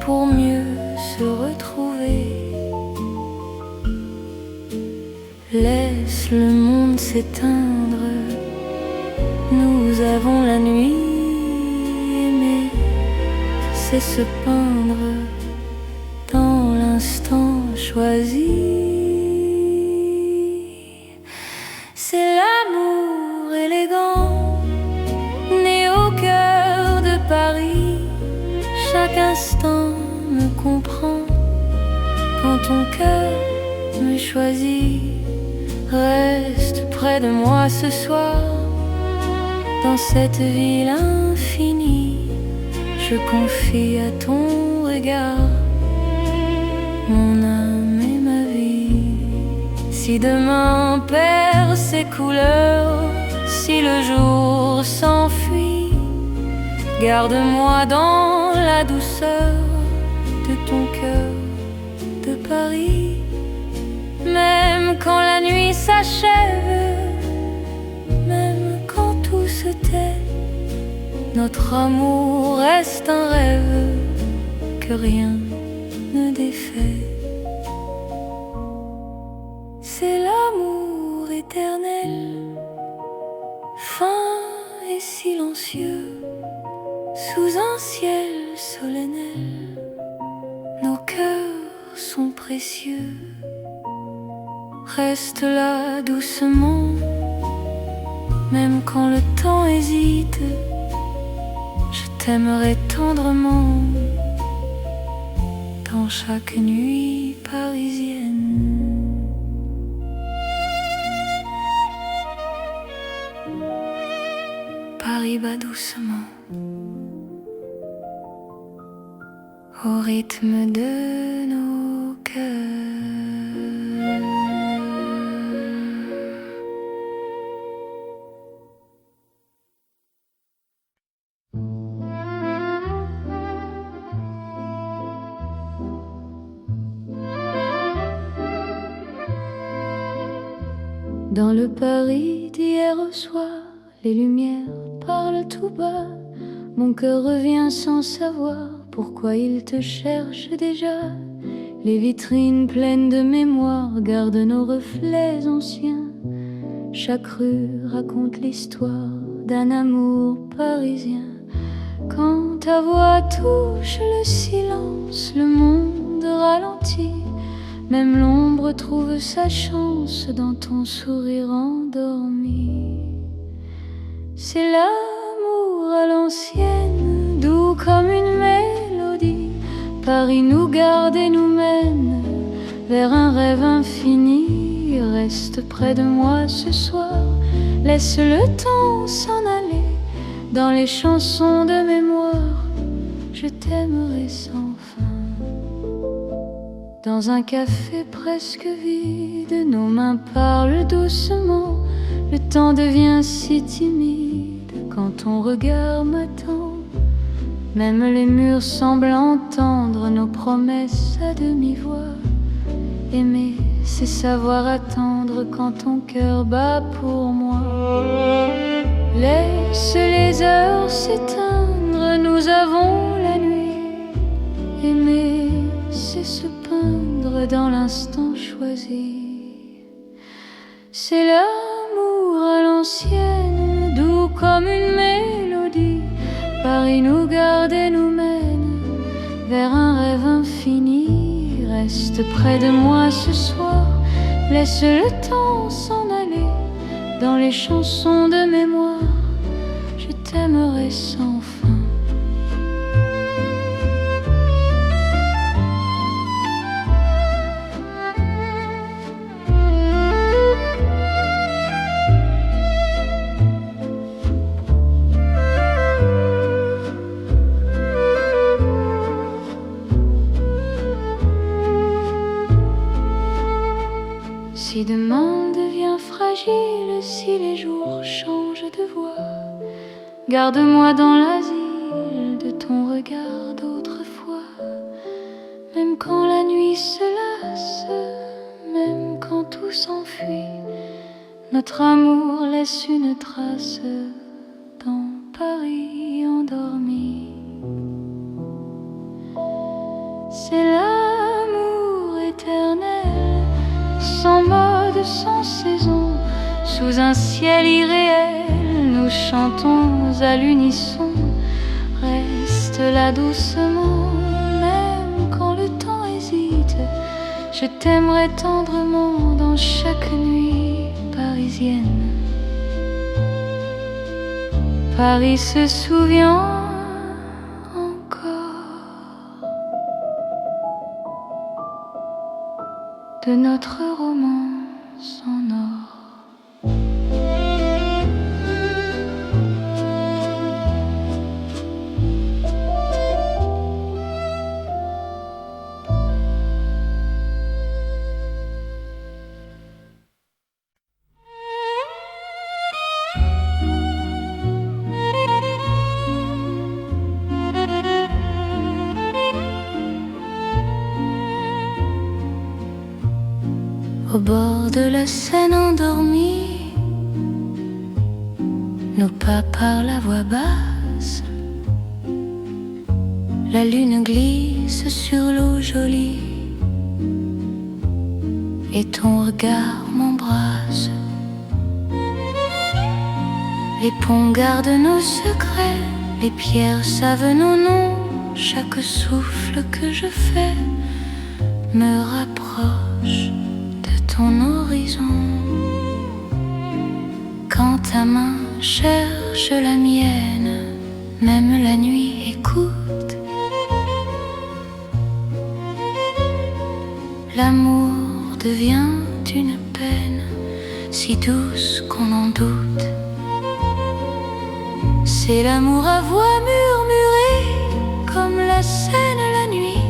pour mieux se retrouver. Laisse le monde s'éteindre, nous avons la nuit. Aimer, c'est se peindre dans l'instant choisi. C'est l'amour élégant, né au cœur de Paris. Chaque instant me comprend quand ton cœur me choisit. Reste près de moi ce soir, dans cette ville infinie. Je confie à ton regard mon âme et ma vie. Si demain perd ses couleurs, si le jour s'enfuit, garde-moi dans la douceur de ton cœur de Paris. Même quand la nuit s'achève, même quand tout se tait, notre amour reste un rêve que rien ne défait. C'est l'amour éternel, fin et silencieux, sous un ciel solennel. Nos cœurs sont précieux. reste là doucement, même quand le temps hésite. Je t'aimerai tendrement dans chaque nuit parisienne. Paris bat doucement au rythme de nos cœurs. Dans le Paris d'hier au soir, les lumières parlent tout bas. Mon cœur revient sans savoir pourquoi il te cherche déjà. Les vitrines pleines de mémoire gardent nos reflets anciens. Chaque rue raconte l'histoire d'un amour parisien. Quand ta voix touche le silence, le monde ralentit. Même l'ombre trouve sa chance dans ton sourire endormi. C'est l'amour à l'ancienne, doux comme une mélodie. Paris nous garde et nous mène vers un rêve infini. Reste près de moi ce soir, laisse le temps s'en aller. Dans les chansons de mémoire, je t'aimerai sans fin. Dans un café presque vide, nos mains parlent doucement. Le temps devient si timide quand ton regard m'attend. Même les murs semblent entendre nos promesses à demi-voix. Aimer, c'est savoir attendre quand ton cœur bat pour moi. Laisse les heures s'éteindre, nous avons la nuit. Aimer, c'est se peindre dans l'instant choisi. C'est l'amour à l'ancienne, doux comme une mélodie. Paris nous garde et nous mène vers un rêve infini. Reste près de moi ce soir, laisse le temps s'en aller. Dans les chansons de mémoire, je t'aimerai sans fin. Si demain devient fragile, si les jours changent de voix, garde-moi dans l'asile de ton regard d'autrefois. Même quand la nuit se lasse, même quand tout s'enfuit, notre amour laisse une trace dans Paris endormi. C'est l'amour éternel, sans mode, sans saison, sous un ciel irréel, nous chantons à l'unisson. Reste là doucement, même quand le temps hésite. Je t'aimerai tendrement dans chaque nuit parisienne. Paris se souvient encore de notre romance en or. Au bord de la Seine endormie, nos pas parlent à voix basse. La lune glisse sur l'eau jolie et ton regard m'embrasse. Les ponts gardent nos secrets, les pierres savent nos noms. Chaque souffle que je fais me rapproche de ton horizon. Quand ta main cherche la mienne, même la nuit écoute. L'amour devient une peine si douce qu'on en doute. C'est l'amour à voix murmurée comme la Seine la nuit.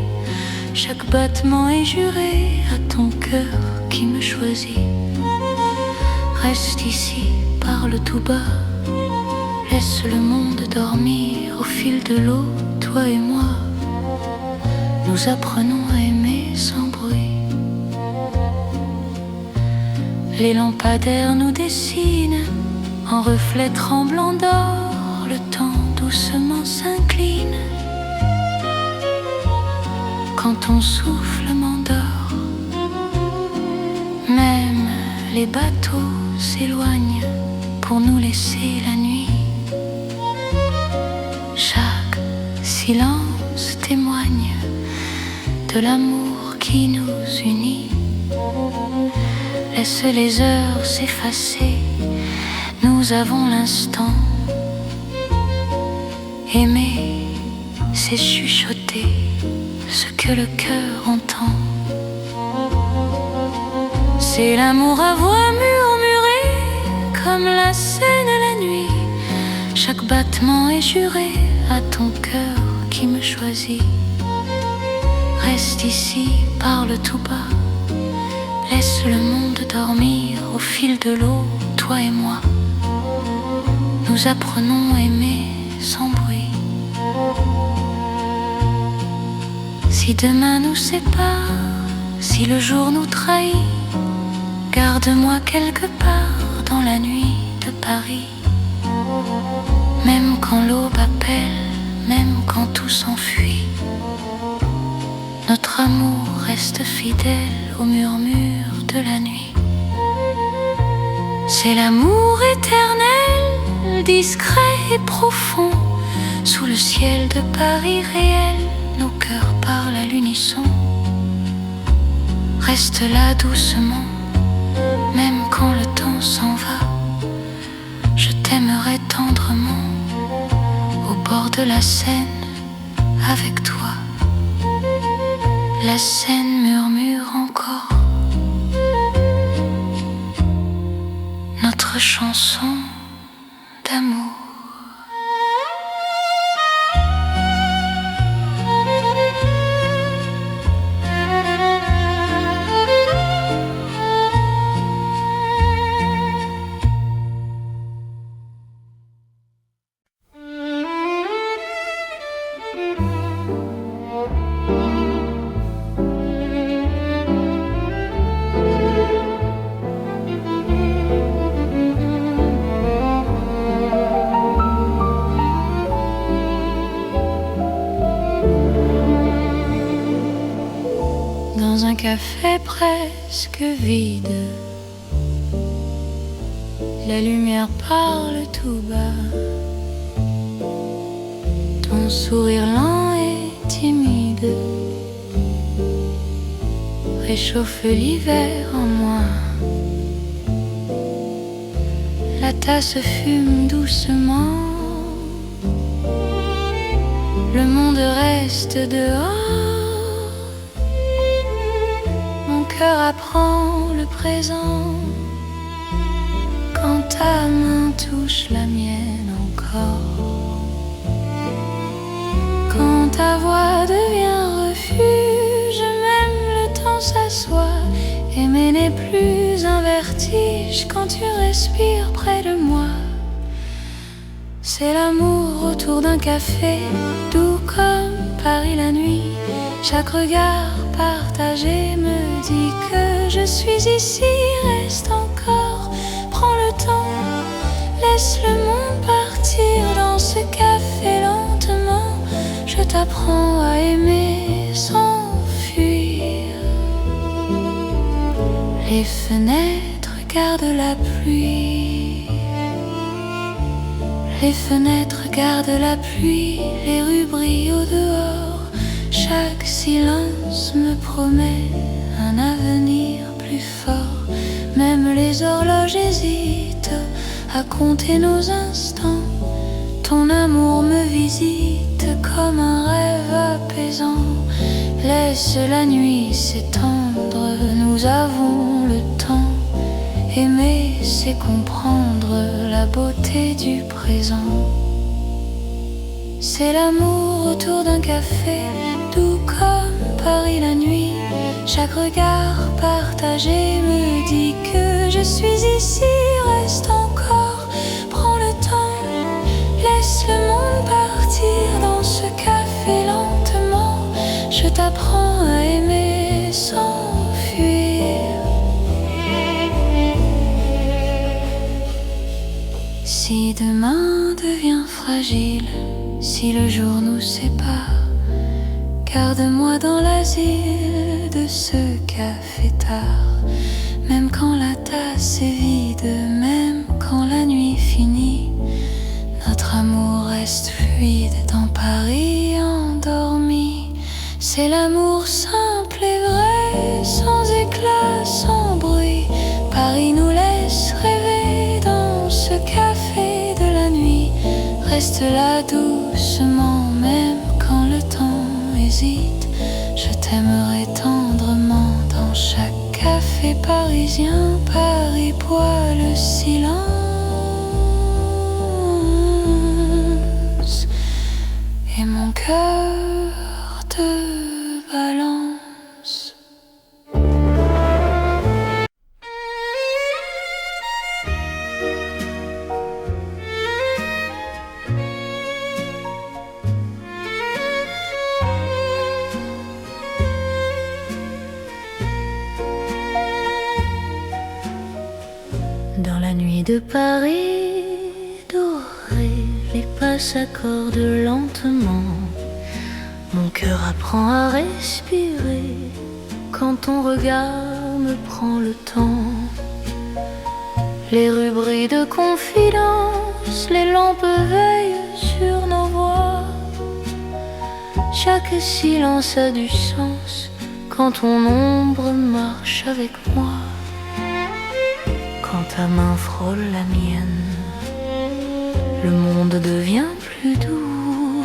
Chaque battement est juré à ton cœur qui me choisit. Reste ici, parle tout bas, laisse le monde dormir au fil de l'eau, toi et moi. Nous apprenons à aimer sans bruit. Les lampadaires nous dessinent en reflets tremblants d'or. Le temps doucement s'incline quand ton souffle m'endort. Même les bateaux s'éloignent pour nous laisser la nuit. Chaque silence témoigne de l'amour qui nous unit. Laisse les heures s'effacer, nous avons l'instant. Aimer, c'est chuchoter ce que le cœur entend. C'est l'amour à voix murmurée comme la Seine la nuit. Chaque battement est juré à ton cœur qui me choisit. Reste ici, parle tout bas, laisse le monde dormir au fil de l'eau, toi et moi. Nous apprenons à aimer sans bruit. Si demain nous sépare, si le jour nous trahit, garde-moi quelque part dans la nuit de Paris. Même quand l'aube appelle, même quand tout s'enfuit, notre amour reste fidèle au murmure de la nuit. C'est l'amour éternel, discret et profond, sous le ciel de Paris réel. Nos cœurs parlent à l'unisson. Reste là doucement, même quand le temps s'en va. Je t'aimerai tendrement au bord de la Seine avec toi. La Seine murmure encore notre chanson d'amour. Dans un café presque vide, la lumière parle tout bas. Ton sourire lent et timide réchauffe l'hiver en moi. La tasse fume doucement, le monde reste dehors. Mon cœur apprend le présent quand ta main touche la mienne encore. Quand ta voix devient refuge, même le temps s'assoit. Aimer n'est plus un vertige quand tu respires près de moi. C'est l'amour autour d'un café, doux comme Paris la nuit. Chaque regard partagé me dit que je suis ici. Reste encore, prends le temps, laisse le monde partir dans ce café lentement. Je t'apprends à aimer sans fuir. Les fenêtres gardent la pluie. Les fenêtres gardent la pluie, les rues brillent au dehors. Chaque silence me promet un avenir plus fort. les horloges hésitent à compter nos instants, ton amour me visite comme un rêve apaisant. Laisse la nuit s'étendre, nous avons le temps. Aimer, c'est comprendre la beauté du présent. C'est l'amour autour d'un café, doux comme Paris la nuit. Chaque regard partagé me dit que je suis ici. Reste encore, prends le temps, laisse le monde partir dans ce café lentement. Je t'apprends à aimer sans fuir. Si demain devient fragile, si le jour nous sépare, garde-moi dans l'asile de ce café tard. Même quand la tasse est vide, même quand la nuit finit, notre amour reste fluide dans Paris endormi. C'est l'amour simple et vrai, sans éclat, sans bruit. Paris nous laisse rêver dans ce café de la nuit. Reste là doucement, même quand le temps hésite. Je t'aimerai tendrement dans chaque café parisien. Paris boit le silence et mon cœur te balance. Dans la nuit de Paris dorée, les pas s'accordent lentement. Mon cœur apprend à respirer quand ton regard me prend le temps. Les rues brillent de confidence, les lampes veillent sur nos voix. Chaque silence a du sens quand ton ombre marche avec moi. Quand ta main frôle la mienne, le monde devient plus doux.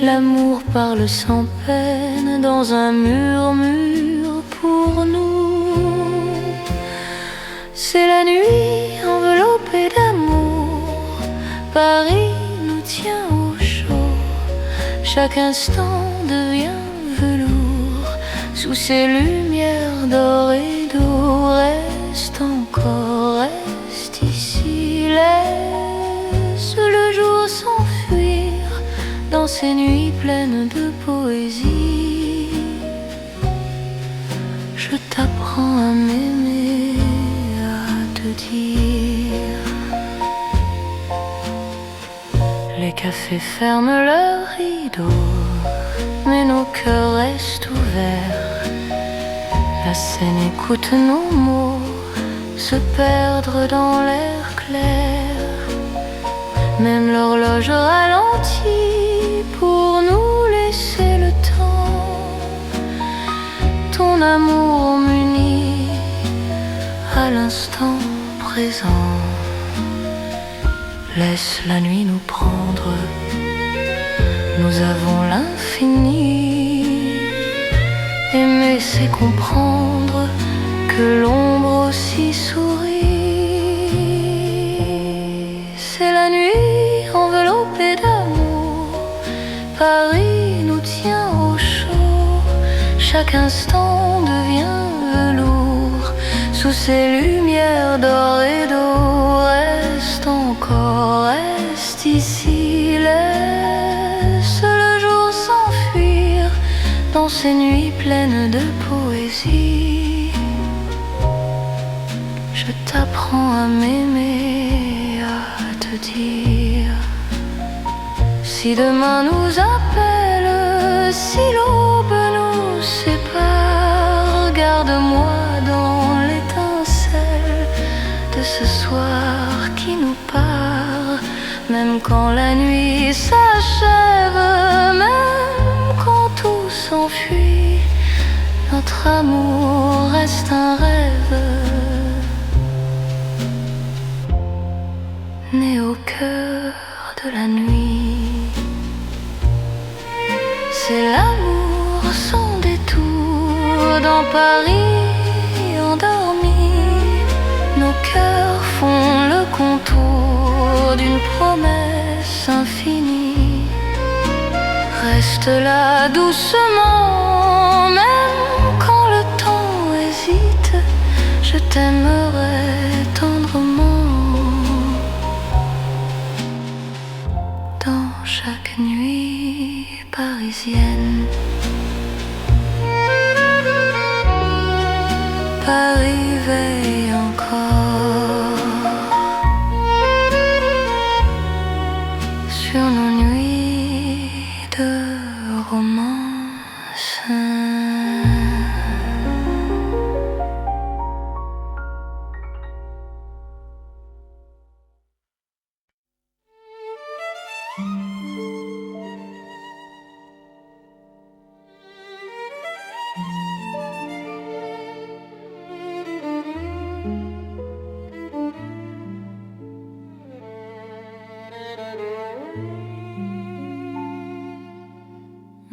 L'amour parle sans peine dans un murmure pour nous. C'est la nuit enveloppée d'amour, Paris nous tient au chaud. Chaque instant devient velours sous ces lumières d'or et d'eau. Reste encore, reste ici, laisse le jour s'enfuir dans ces nuits pleines de poésie. Je t'apprends à m'aimer, à te dire. Les cafés ferment leurs rideaux, mais nos cœurs restent ouverts. La scène écoute nos mots se perdre dans l'air clair. Même l'horloge ralentit pour nous laisser le temps. Ton amour m'unit à l'instant présent. Laisse la nuit nous prendre, nous avons l'infini. Aimer, c'est comprendre que l'ombre aussi sourit. C'est la nuit enveloppée d'amour, Paris nous tient au chaud. Chaque instant devient velours sous ces lumières d'or et d'eau. Reste encore, reste ici, laisse le jour s'enfuir dans ces nuits pleines de poésie. Je t'apprends à m'aimer, à te dire. Si demain nous appelle, si l'aube nous sépare, garde-moi dans l'étincelle de ce soir qui nous part. Même quand la nuit s'achève, même quand tout s'enfuit, notre amour reste un rêve. né au cœur de la nuit. C'est l'amour sans détour dans Paris endormi. Nos cœurs font le contour d'une promesse infinie. Reste là doucement, même quand le temps hésite. Je t'aimerai tendrement dans chaque nuit parisienne. Paris veille encore sur nos nuits de romance.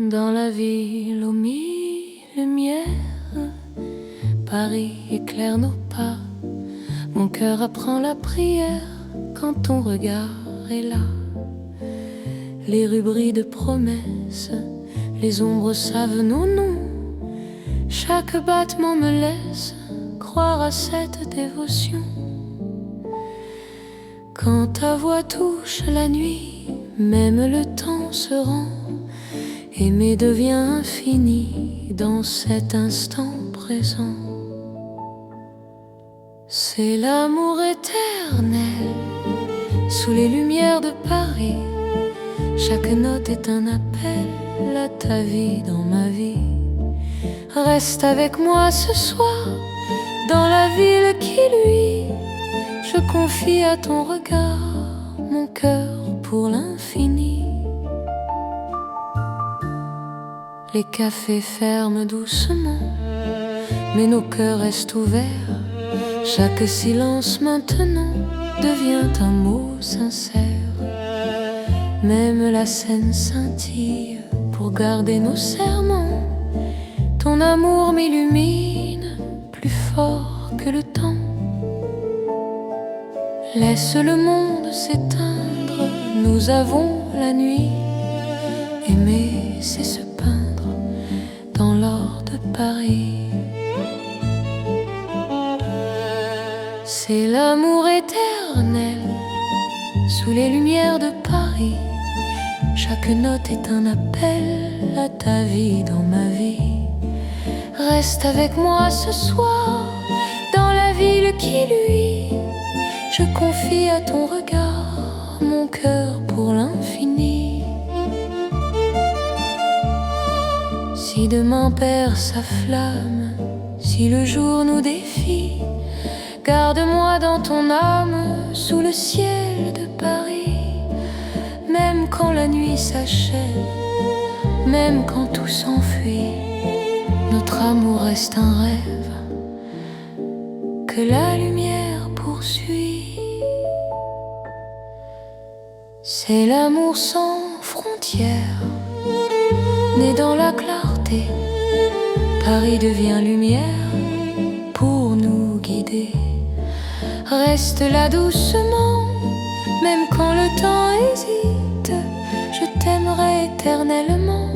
Dans la ville aux mille lumières, Paris éclaire nos pas. Mon cœur apprend la prière quand ton regard est là. Les rues brillent de promesses, les ombres savent nos noms. Chaque battement me laisse croire à cette dévotion. Quand ta voix touche la nuit, même le temps se rend. Aimer devient infini dans cet instant présent. C'est l'amour éternel sous les lumières de Paris. Chaque note est un appel à ta vie dans ma vie. Reste avec moi ce soir dans la ville qui luit. Je confie à ton regard mon cœur pour l'infini. Les cafés ferment doucement, mais nos cœurs restent ouverts. Chaque silence maintenant devient un mot sincère. Même la scène scintille pour garder nos serments. Ton amour m'illumine plus fort que le temps. Laisse le monde s'éteindre, nous avons la nuit. Aimer, c'est se peindre dans l'or de Paris. C'est l'amour éternel sous les lumières de Paris. Chaque note est un appel à ta vie dans ma vie. Reste avec moi ce soir dans la ville qui luit. Je confie à ton regard mon cœur pour l'infini. Si demain perd sa flamme, si le jour nous défie, garde-moi dans ton âme sous le ciel de Paris. Même quand la nuit s'achève, même quand tout s'enfuit, notre amour reste un rêve que la lumière poursuit. C'est l'amour sans frontières, né dans la clarté. Paris devient lumière pour nous guider. Reste là doucement, même quand le temps hésite. Je t'aimerai éternellement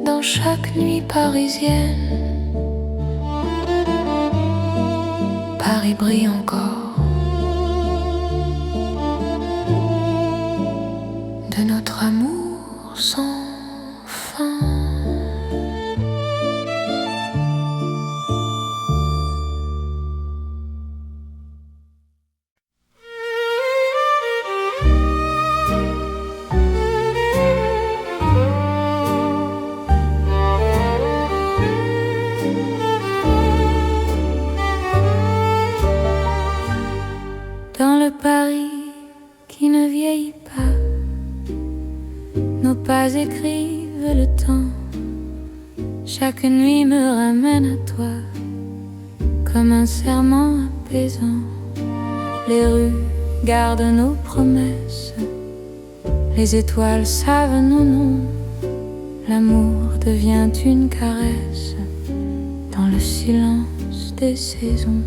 dans chaque nuit parisienne. Paris brille encore de notre amour sans fin. Dans le Paris qui ne vieillit pas, nos pas écrivent le temps. Chaque nuit me ramène à toi, comme un serment apaisant. Les rues garde nos promesses. Les étoiles savent nos noms. L'amour devient une caresse dans le silence des saisons.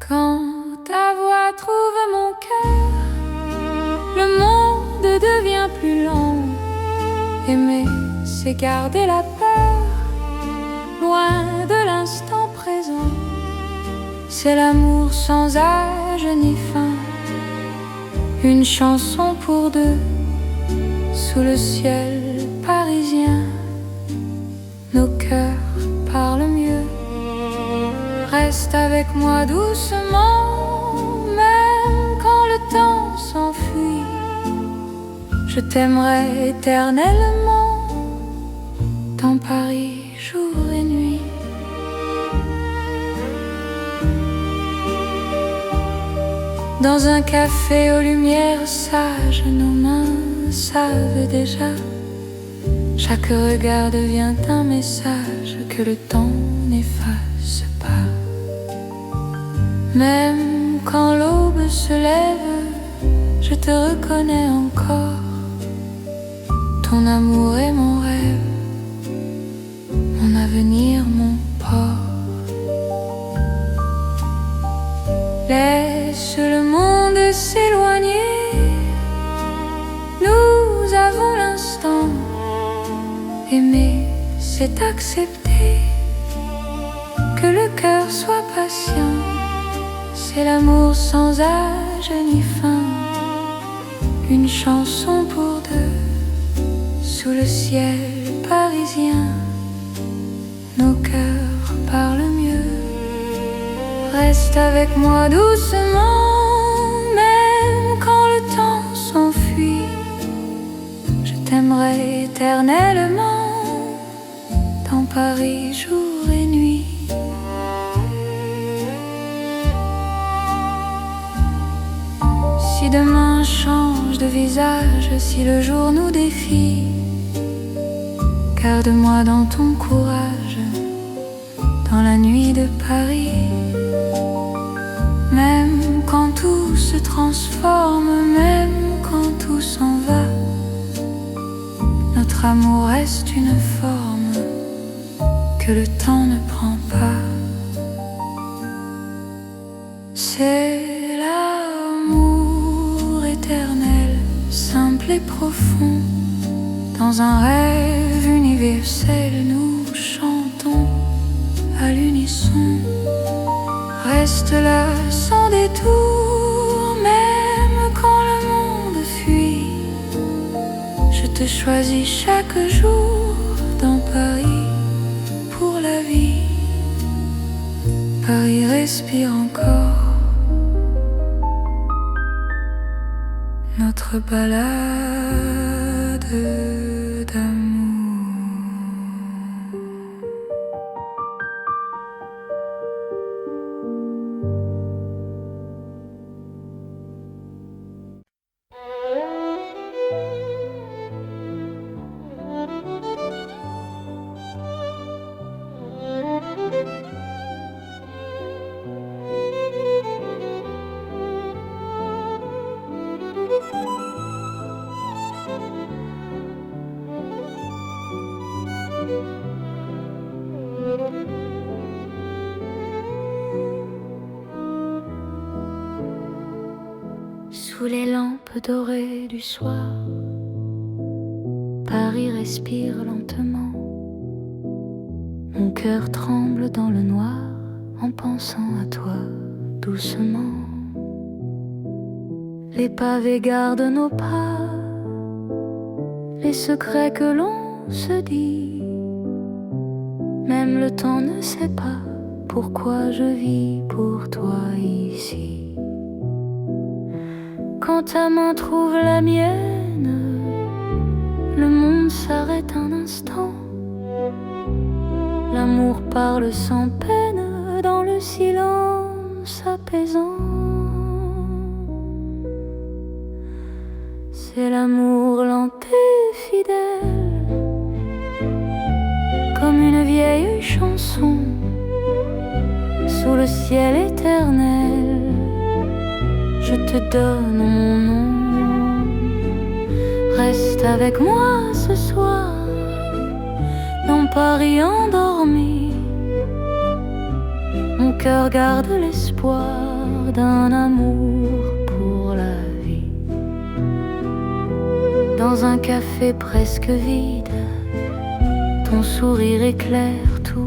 Quand ta voix trouve mon cœur, le monde devient plus lent. Aimer, c'est garder la peur, loin de l'instant présent. C'est l'amour sans âge ni fin, une chanson pour deux, sous le ciel parisien. Nos cœurs parlent mieux. Reste avec moi doucement, même quand le temps s'enfuit. Je t'aimerai éternellement, dans Paris, jour et nuit. Dans un café aux lumières sages, nos mains savent déjà. Chaque regard devient un message que le temps n'efface pas. Même quand l'aube se lève, je te reconnais encore. Ton amour est mon rêve, mon avenir, mon port. Laisse le monde s'éloigner, nous avons l'instant. Aimer, c'est accepter que le cœur soit patient. C'est l'amour sans âge ni fin, une chanson pour deux, sous le ciel parisien. Nos cœurs parlent mieux. Reste avec moi doucement, même quand le temps s'enfuit. Je t'aimerai éternellement, dans Paris jour et nuit. Si demain change de visage, si le jour nous défie, garde-moi dans ton courage, dans la nuit de Paris. Même quand tout se transforme, même quand tout s'en va, notre amour reste une forme que le temps ne prend pas. C'est l'amour éternel, simple et profond. Dans un rêve universel, nous chantons à l'unisson. Reste là sans détour, même quand le monde fuit. Je te choisis chaque jour dans Paris pour la vie. Paris respire encore notre balade d'amour. Sous les lampes dorées du soir, Paris respire lentement. Mon cœur tremble dans le noir en pensant à toi doucement. Les pavés gardent nos pas, les secrets que l'on se dit. Même le temps ne sait pas pourquoi je vis pour toi ici. Quand ta main trouve la mienne, le monde s'arrête un instant. L'amour parle sans peine dans le silence apaisant. C'est l'amour lent et fidèle, comme une vieille chanson, sous le ciel éternel, je te donne mon nom. Reste avec moi ce soir, dans Paris endormi. Mon cœur garde l'espoir d'un amour pour la vie. Dans un café presque vide, ton sourire éclaire tout.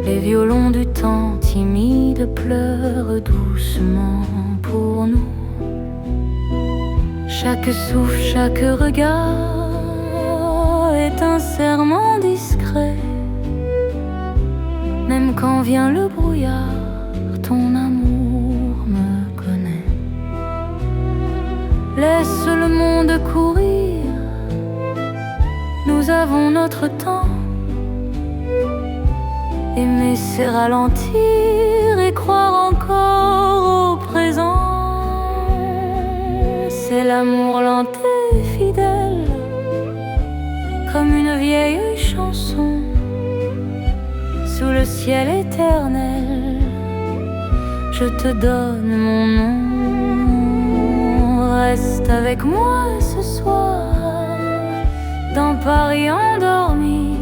Les violons du temps timide pleurent doucement pour nous. Chaque souffle, chaque regard est un serment discret. Même quand vient le brouillard, ton amour me connaît. Laisse le monde courir, nous avons notre temps. Aimer c'est ralentir et croire encore au présent. C'est l'amour lent et fidèle, comme une vieille chanson. Sous le ciel éternel, je te donne mon nom. Reste avec moi ce soir, dans Paris endormi.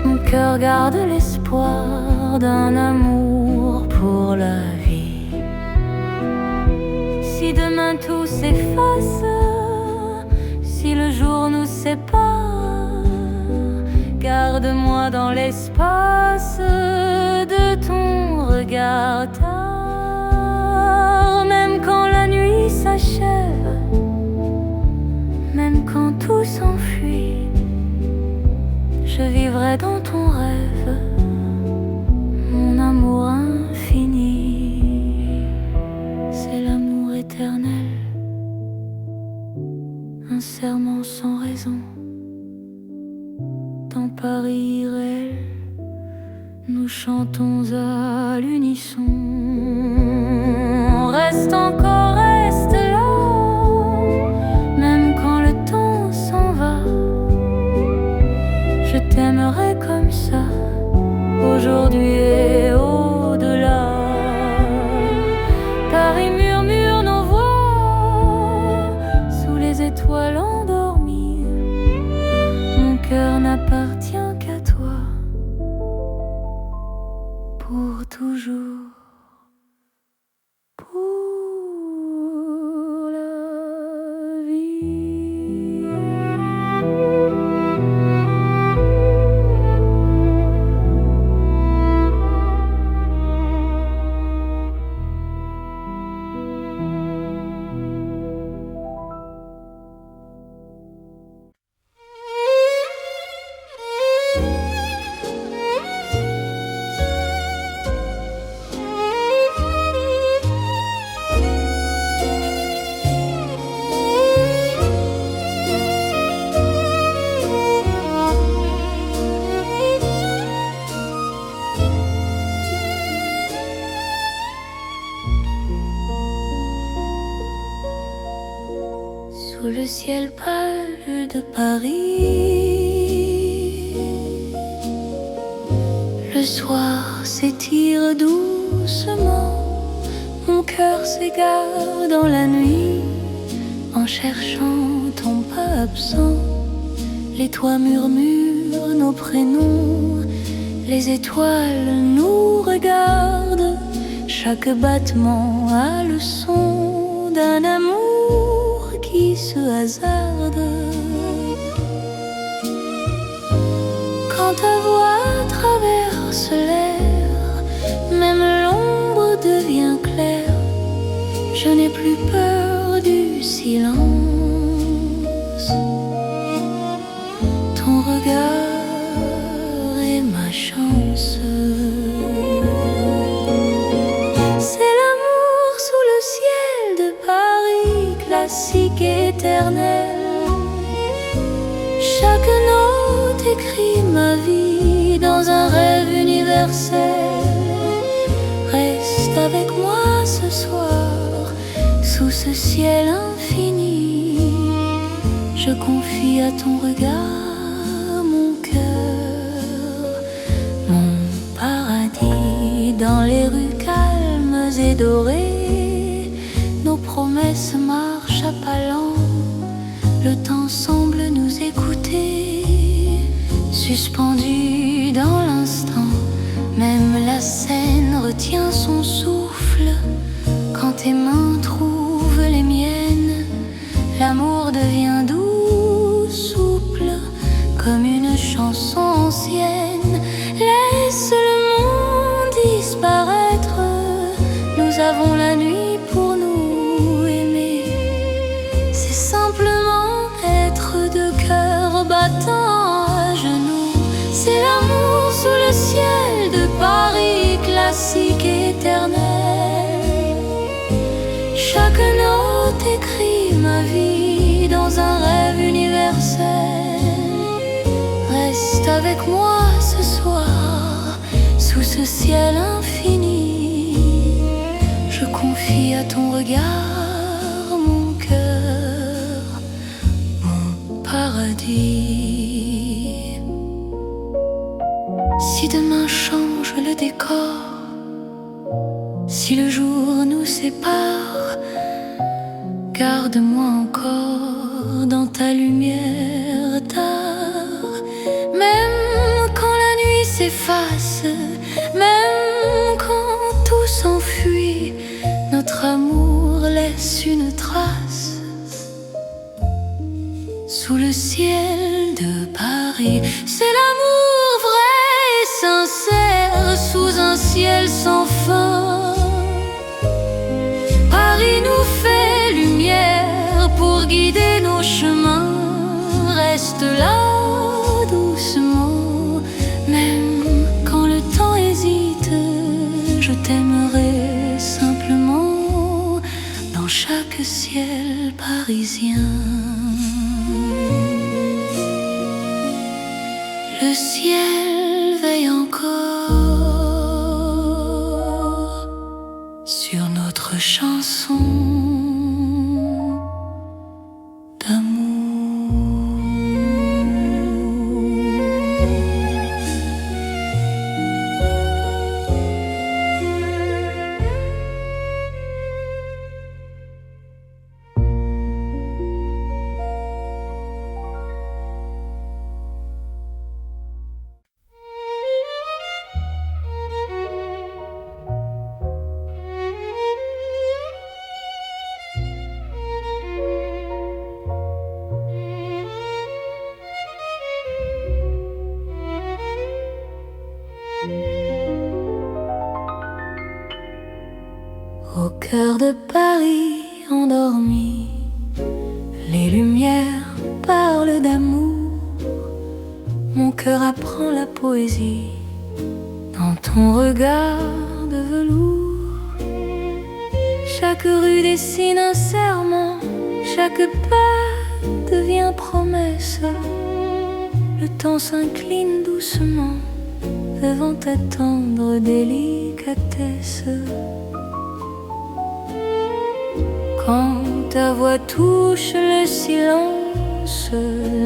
Mon cœur garde l'espoir d'un amour pour la vie. Si demain tout s'efface, si le jour nous sépare, garde-moi dans l'espace de ton regard tard. Même quand la nuit s'achève, même quand tout s'enfuit, je vivrai dans ton rêve, mon amour infini. C'est l'amour éternel, un serment sans raison. Dans Paris irréel, nous chantons à l'unisson. Reste encore, reste là, même quand le temps s'en va. Je t'aimerai comme ça, aujourd'hui et au-delà. Paris murmure nos voix, sous les étoiles endormies. Mon cœur n'appartient qu'à toi, pour toujours, pour la vie. Sous le ciel pâle de Paris, le soir s'étire doucement. Mon cœur s'égare dans la nuit, en cherchant ton pas absent. Les toits murmurent nos prénoms, les étoiles nous regardent. Chaque battement a le son d'un amour qui se hasarde. Quand ta voix traverse l'air, même l'ombre devient claire. Je n'ai plus peur du silence. Ton regard est ma chance. C'est l'amour sous le ciel de Paris, classique et éternel. Chaque note écrit ma vie dans un rêve universel. Reste avec moi ce soir, sous ce ciel infini. Je confie à ton regard mon cœur, mon pas. dans les rues calmes et dorées, nos promesses marchent à pas lents. Le temps semble nous écouter, suspendu dans l'instant. Même la scène retient son souffle. Quand tes mains trouvent les miennes, l'amour devient doux, souple, comme une chanson ancienne. Laisse le monde disparaître, nous avons la nuit pour nous aimer. C'est simplement être deux cœurs battant à genoux. C'est l'amour sous le ciel de Paris, classique et éternel. Chaque note écrit ma vie dans un rêve universel. Reste avec moi ce soir, sous ce ciel infini. Je confie à ton regard mon cœur, mon paradis. Si demain change le décor, si le jour nous sépare, garde-moi encore dans ta lumière tard. Même quand la nuit s'efface, même quand tout s'enfuit, notre amour laisse une trace sous le ciel de Paris. C'est l'amour vrai et sincère sous un ciel sans fin. Paris nous fait lumière pour guider nos chemins. Reste là doucement, même quand le temps hésite. Je t'aimerai simplement dans chaque ciel parisien. Le ciel veille encore sur notre chanson d'amour. Au cœur de Paris endormi, les lumières parlent d'amour. Mon cœur apprend la poésie dans ton regard de velours. Chaque rue dessine un serment, chaque pas devient promesse. Le temps s'incline doucement devant ta tendre délicatesse. Quand ta voix touche le silence,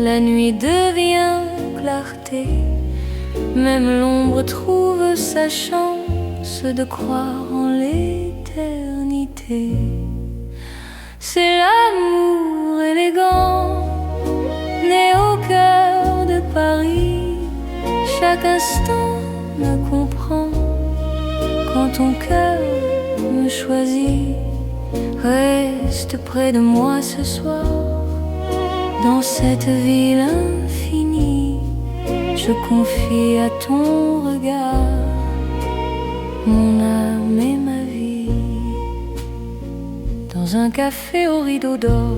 la nuit devient clarté. Même l'ombre trouve sa chance de croire en l'éternité. C'est l'amour élégant, né au cœur de Paris. Chaque instant me comprend quand ton cœur me choisit. Reste près de moi ce soir, dans cette ville infinie. Je confie à ton regard mon âme et ma vie. Dans un café au rideau d'or,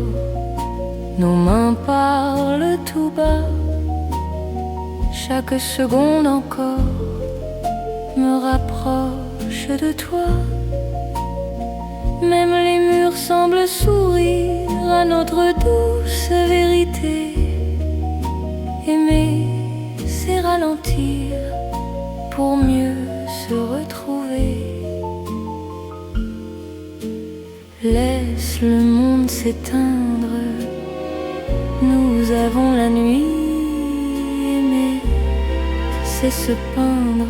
nos mains parlent tout bas. Chaque seconde encore me rapproche de toi. Même les murs semblent sourire à notre douce vérité. Aimer, c'est ralentir pour mieux se retrouver. Laisse le monde s'éteindre, nous avons la nuit. Aimer, c'est se peindre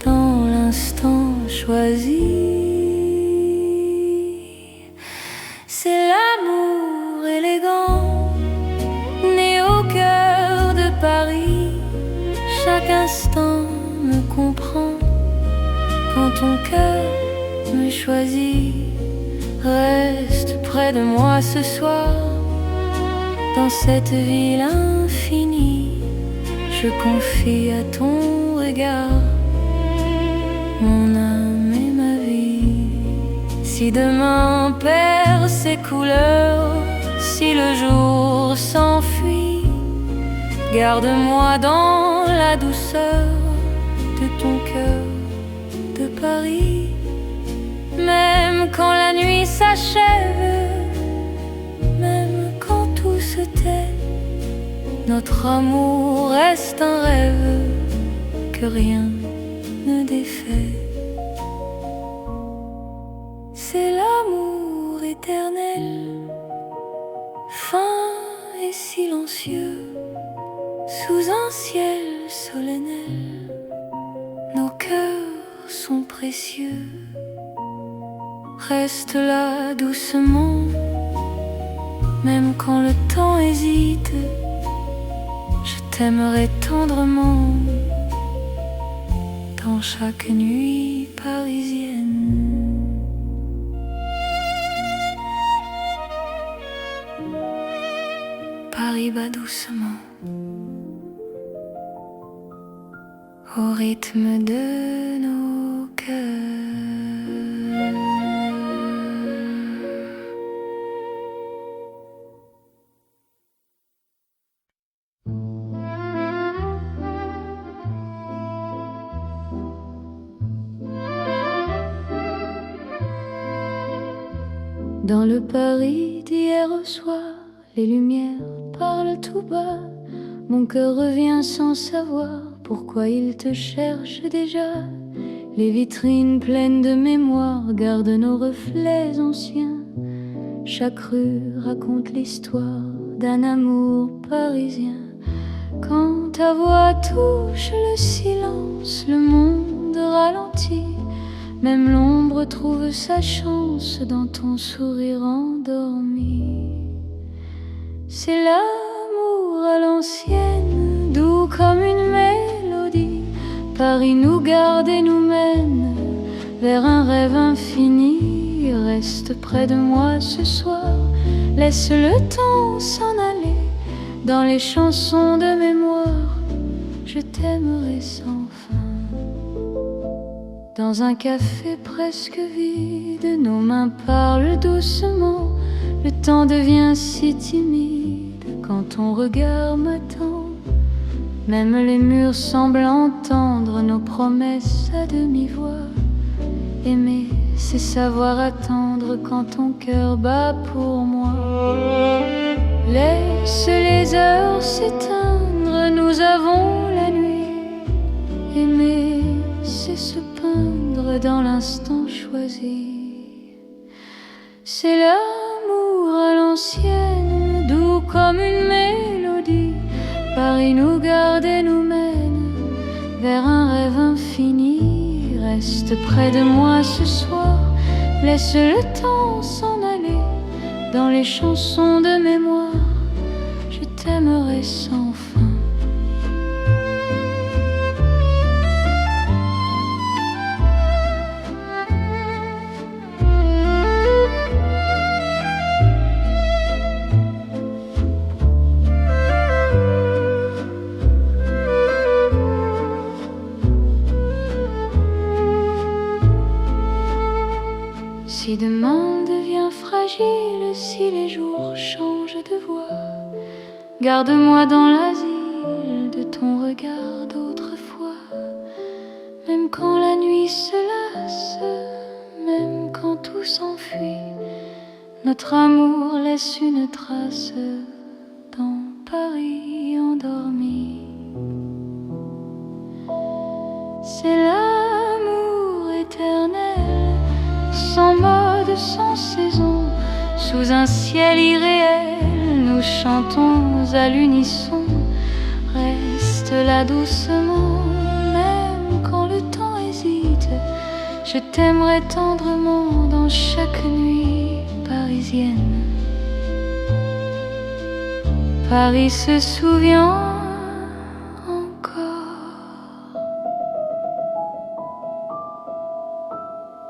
dans l'instant. instant choisi. C'est l'amour élégant, né au cœur de Paris. Chaque instant me comprend quand ton cœur me choisit. Reste près de moi ce soir, dans cette ville infinie. Je confie à ton regard mon âme et ma vie. Si demain perd ses couleurs, si le jour s'enfuit, garde-moi dans la douceur de ton cœur de Paris. Même quand la nuit s'achève, même quand tout se tait, notre amour reste un rêve que rien ne défait. C'est l'amour éternel, fin et silencieux, sous un ciel solennel. Nos cœurs sont précieux. Reste là doucement, même quand le temps hésite. Je t'aimerai tendrement dans chaque nuit parisienne. Paris bat doucement au rythme de nos cœurs. Dans le Paris d'hier au soir, les lumières parlent tout bas. Mon cœur revient sans savoir pourquoi il te cherche déjà. Les vitrines pleines de mémoire gardent nos reflets anciens. Chaque rue raconte l'histoire d'un amour parisien. Quand ta voix touche le silence, le monde ralentit. Même l'ombre trouve sa chance dans ton sourire endormi. C'est l'amour à l'ancienne, doux comme une mélodie. Paris nous garde et nous mène vers un rêve infini. Reste près de moi ce soir, laisse le temps s'en aller. Dans les chansons de mémoire, je t'aimerai sans fin. Dans un café presque vide, nos mains parlent doucement. Le temps devient si timide quand ton regard m'attend. Même les murs semblent entendre nos promesses à demi-voix. Aimer, c'est savoir attendre quand ton cœur bat pour moi. Laisse les heures s'éteindre, nous avons la nuit. Aimer, c'est se peindre dans l'instant choisi. C'est l'amour à l'ancienne, doux comme une mélodie. Paris nous garde et nous mène vers un rêve infini. Reste près de moi ce soir, laisse le temps s'en aller. Dans les chansons de mémoire, je t'aimerai sans fin. Si demain devient fragile, si les jours changent de voix, garde-moi dans l'asile de ton regard d'autrefois. Même quand la nuit se lasse, même quand tout s'enfuit, notre amour laisse une trace dans Paris endormi. C'est l'amour éternel, sans mode, sans saison, sous un ciel irréel, nous chantons à l'unisson. Reste là doucement, même quand le temps hésite. Je t'aimerai tendrement dans chaque nuit parisienne. Paris se souvient encore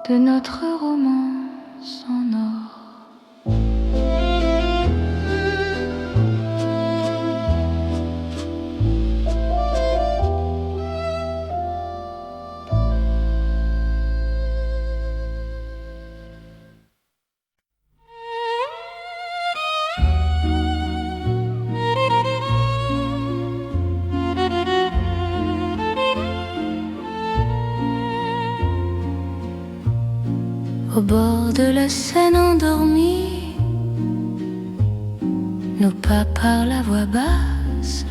de notre romance en or. Au bord de la Seine endormie, nos pas parlent à voix basse.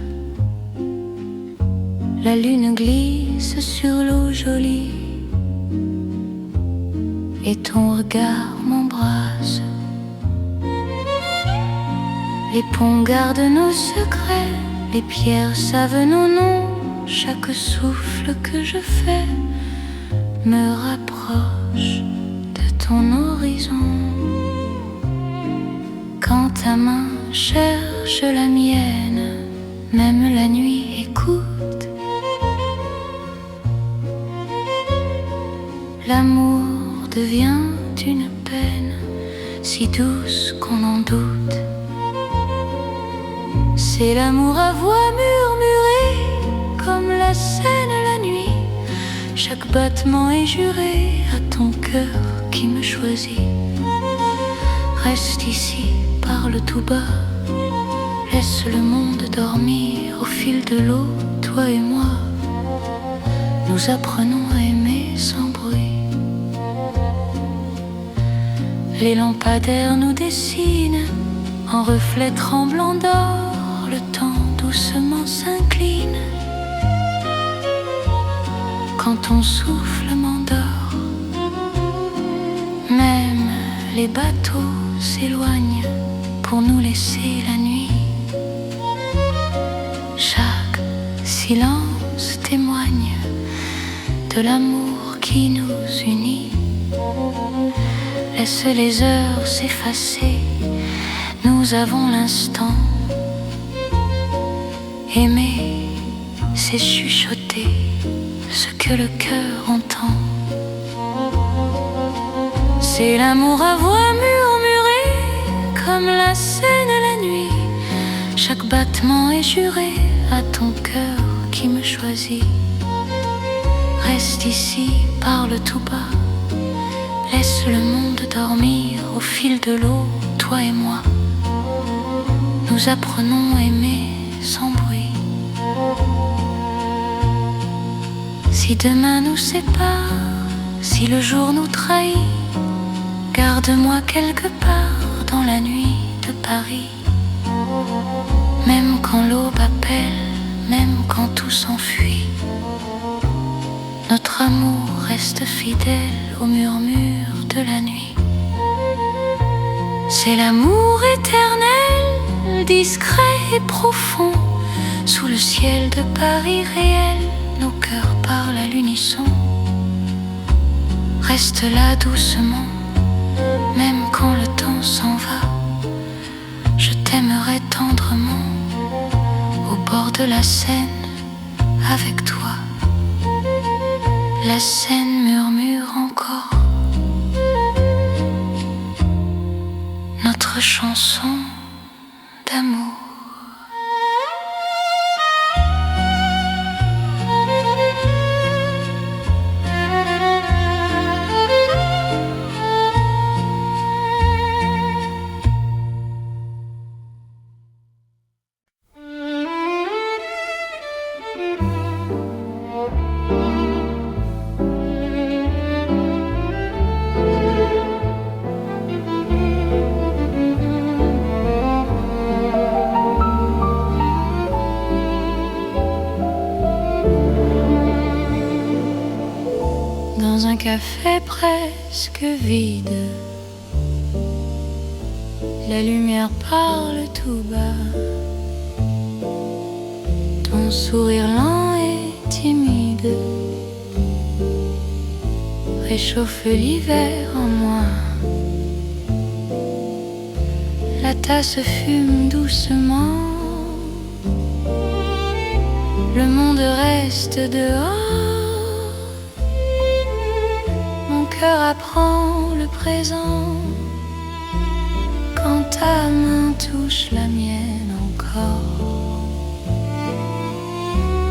La lune glisse sur l'eau jolie et ton regard m'embrasse. Les ponts gardent nos secrets, les pierres savent nos noms. Chaque souffle que je fais me rapproche ton horizon. Quand ta main cherche la mienne, même la nuit écoute. L'amour devient une peine si douce qu'on en doute. C'est l'amour à voix murmurée comme la Seine la nuit. Chaque battement est juré à ton cœur qui me choisit. Reste ici, parle tout bas. Laisse le monde dormir au fil de l'eau, toi et moi. Nous apprenons à aimer sans bruit. Les lampadaires nous dessinent en reflets tremblants d'or. Le temps doucement s'incline quand ton souffle m'endort. Même les bateaux s'éloignent pour nous laisser la nuit. Chaque silence témoigne de l'amour qui nous unit. Laisse les heures s'effacer, nous avons l'instant. Aimer, c'est chuchoter ce que le cœur entend. C'est l'amour à voix murmurée comme la Seine la nuit. Chaque battement est juré à ton cœur qui me choisit. Reste ici, parle tout bas. Laisse le monde dormir au fil de l'eau, toi et moi. Nous apprenons à aimer sans bruit. Si demain nous sépare, si le jour nous trahit, garde-moi quelque part dans la nuit de Paris. Même quand l'aube appelle, même quand tout s'enfuit, notre amour reste fidèle au murmure de la nuit. C'est l'amour éternel, discret et profond. Sous le ciel de Paris réel, nos cœurs parlent à l'unisson. Reste là doucement, même quand le temps s'en va. Je t'aimerai tendrement au bord de la Seine avec toi. La Seine murmure encore notre chanson d'amour. Dans un café presque vide, la lumière parle tout bas. Ton sourire lent et timide réchauffe l'hiver en moi. La tasse fume doucement. Le monde reste dehors. Mon cœur apprend le présent. Quand ta main touche la mienne encore.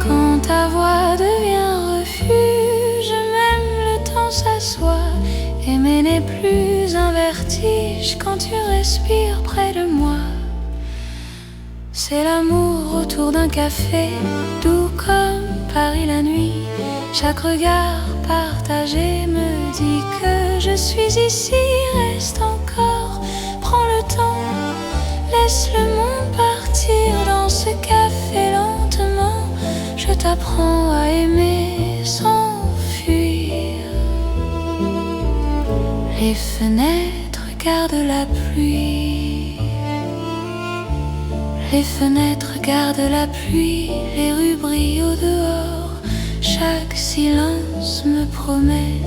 Quand ta voix devient refuge, même le temps s'assoit. Aimer n'est plus un vertige quand tu respires près de moi. C'est l'amour autour d'un café, doux comme Paris la nuit. Chaque regard partagé me dit que je suis ici. Reste encore, prends le temps, laisse le monde partir dans ce café lentement. Je t'apprends à aimer sans fuir. Les fenêtres gardent la pluie. Les fenêtres gardent la pluie. Les rues brillent au dehors. Chaque silence me promet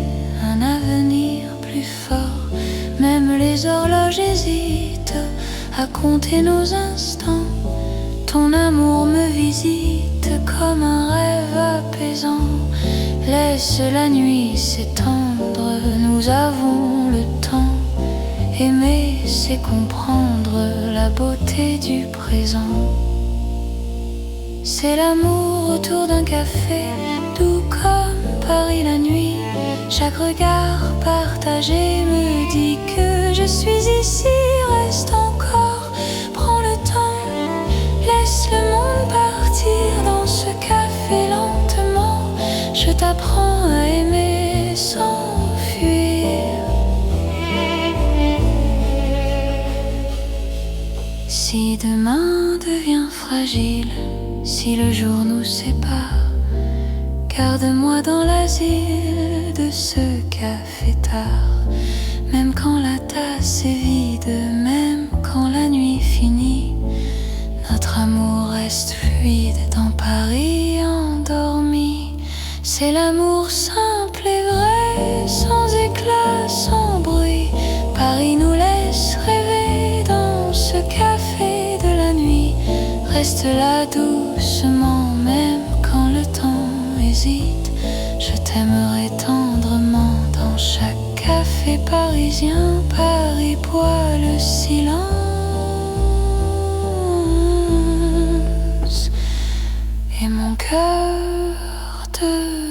un avenir plus fort. Même les horloges hésitent à compter nos instants. Ton amour me visite comme un rêve apaisant. Laisse la nuit s'étendre, nous avons le temps. Aimer, c'est comprendre la beauté du présent. C'est l'amour autour d'un café, doux comme Paris la nuit. Chaque regard partagé me dit que je suis ici. Reste encore, prends le temps, laisse le monde partir dans ce café lentement. Je t'apprends à aimer sans fuir. Si demain devient fragile, si le jour nous sépare, garde-moi dans l'asile de ce café tard. Même quand la tasse est vide, même quand la nuit finit, notre amour reste fluide dans Paris endormi. C'est l'amour simple et vrai, sans éclat, sans bruit. Paris nous laisse rêver dans ce café de la nuit. Reste là doucement, même quand le temps hésite. Je t'aimerai tendrement dans chaque café parisien. Paris boit le silence et mon cœur te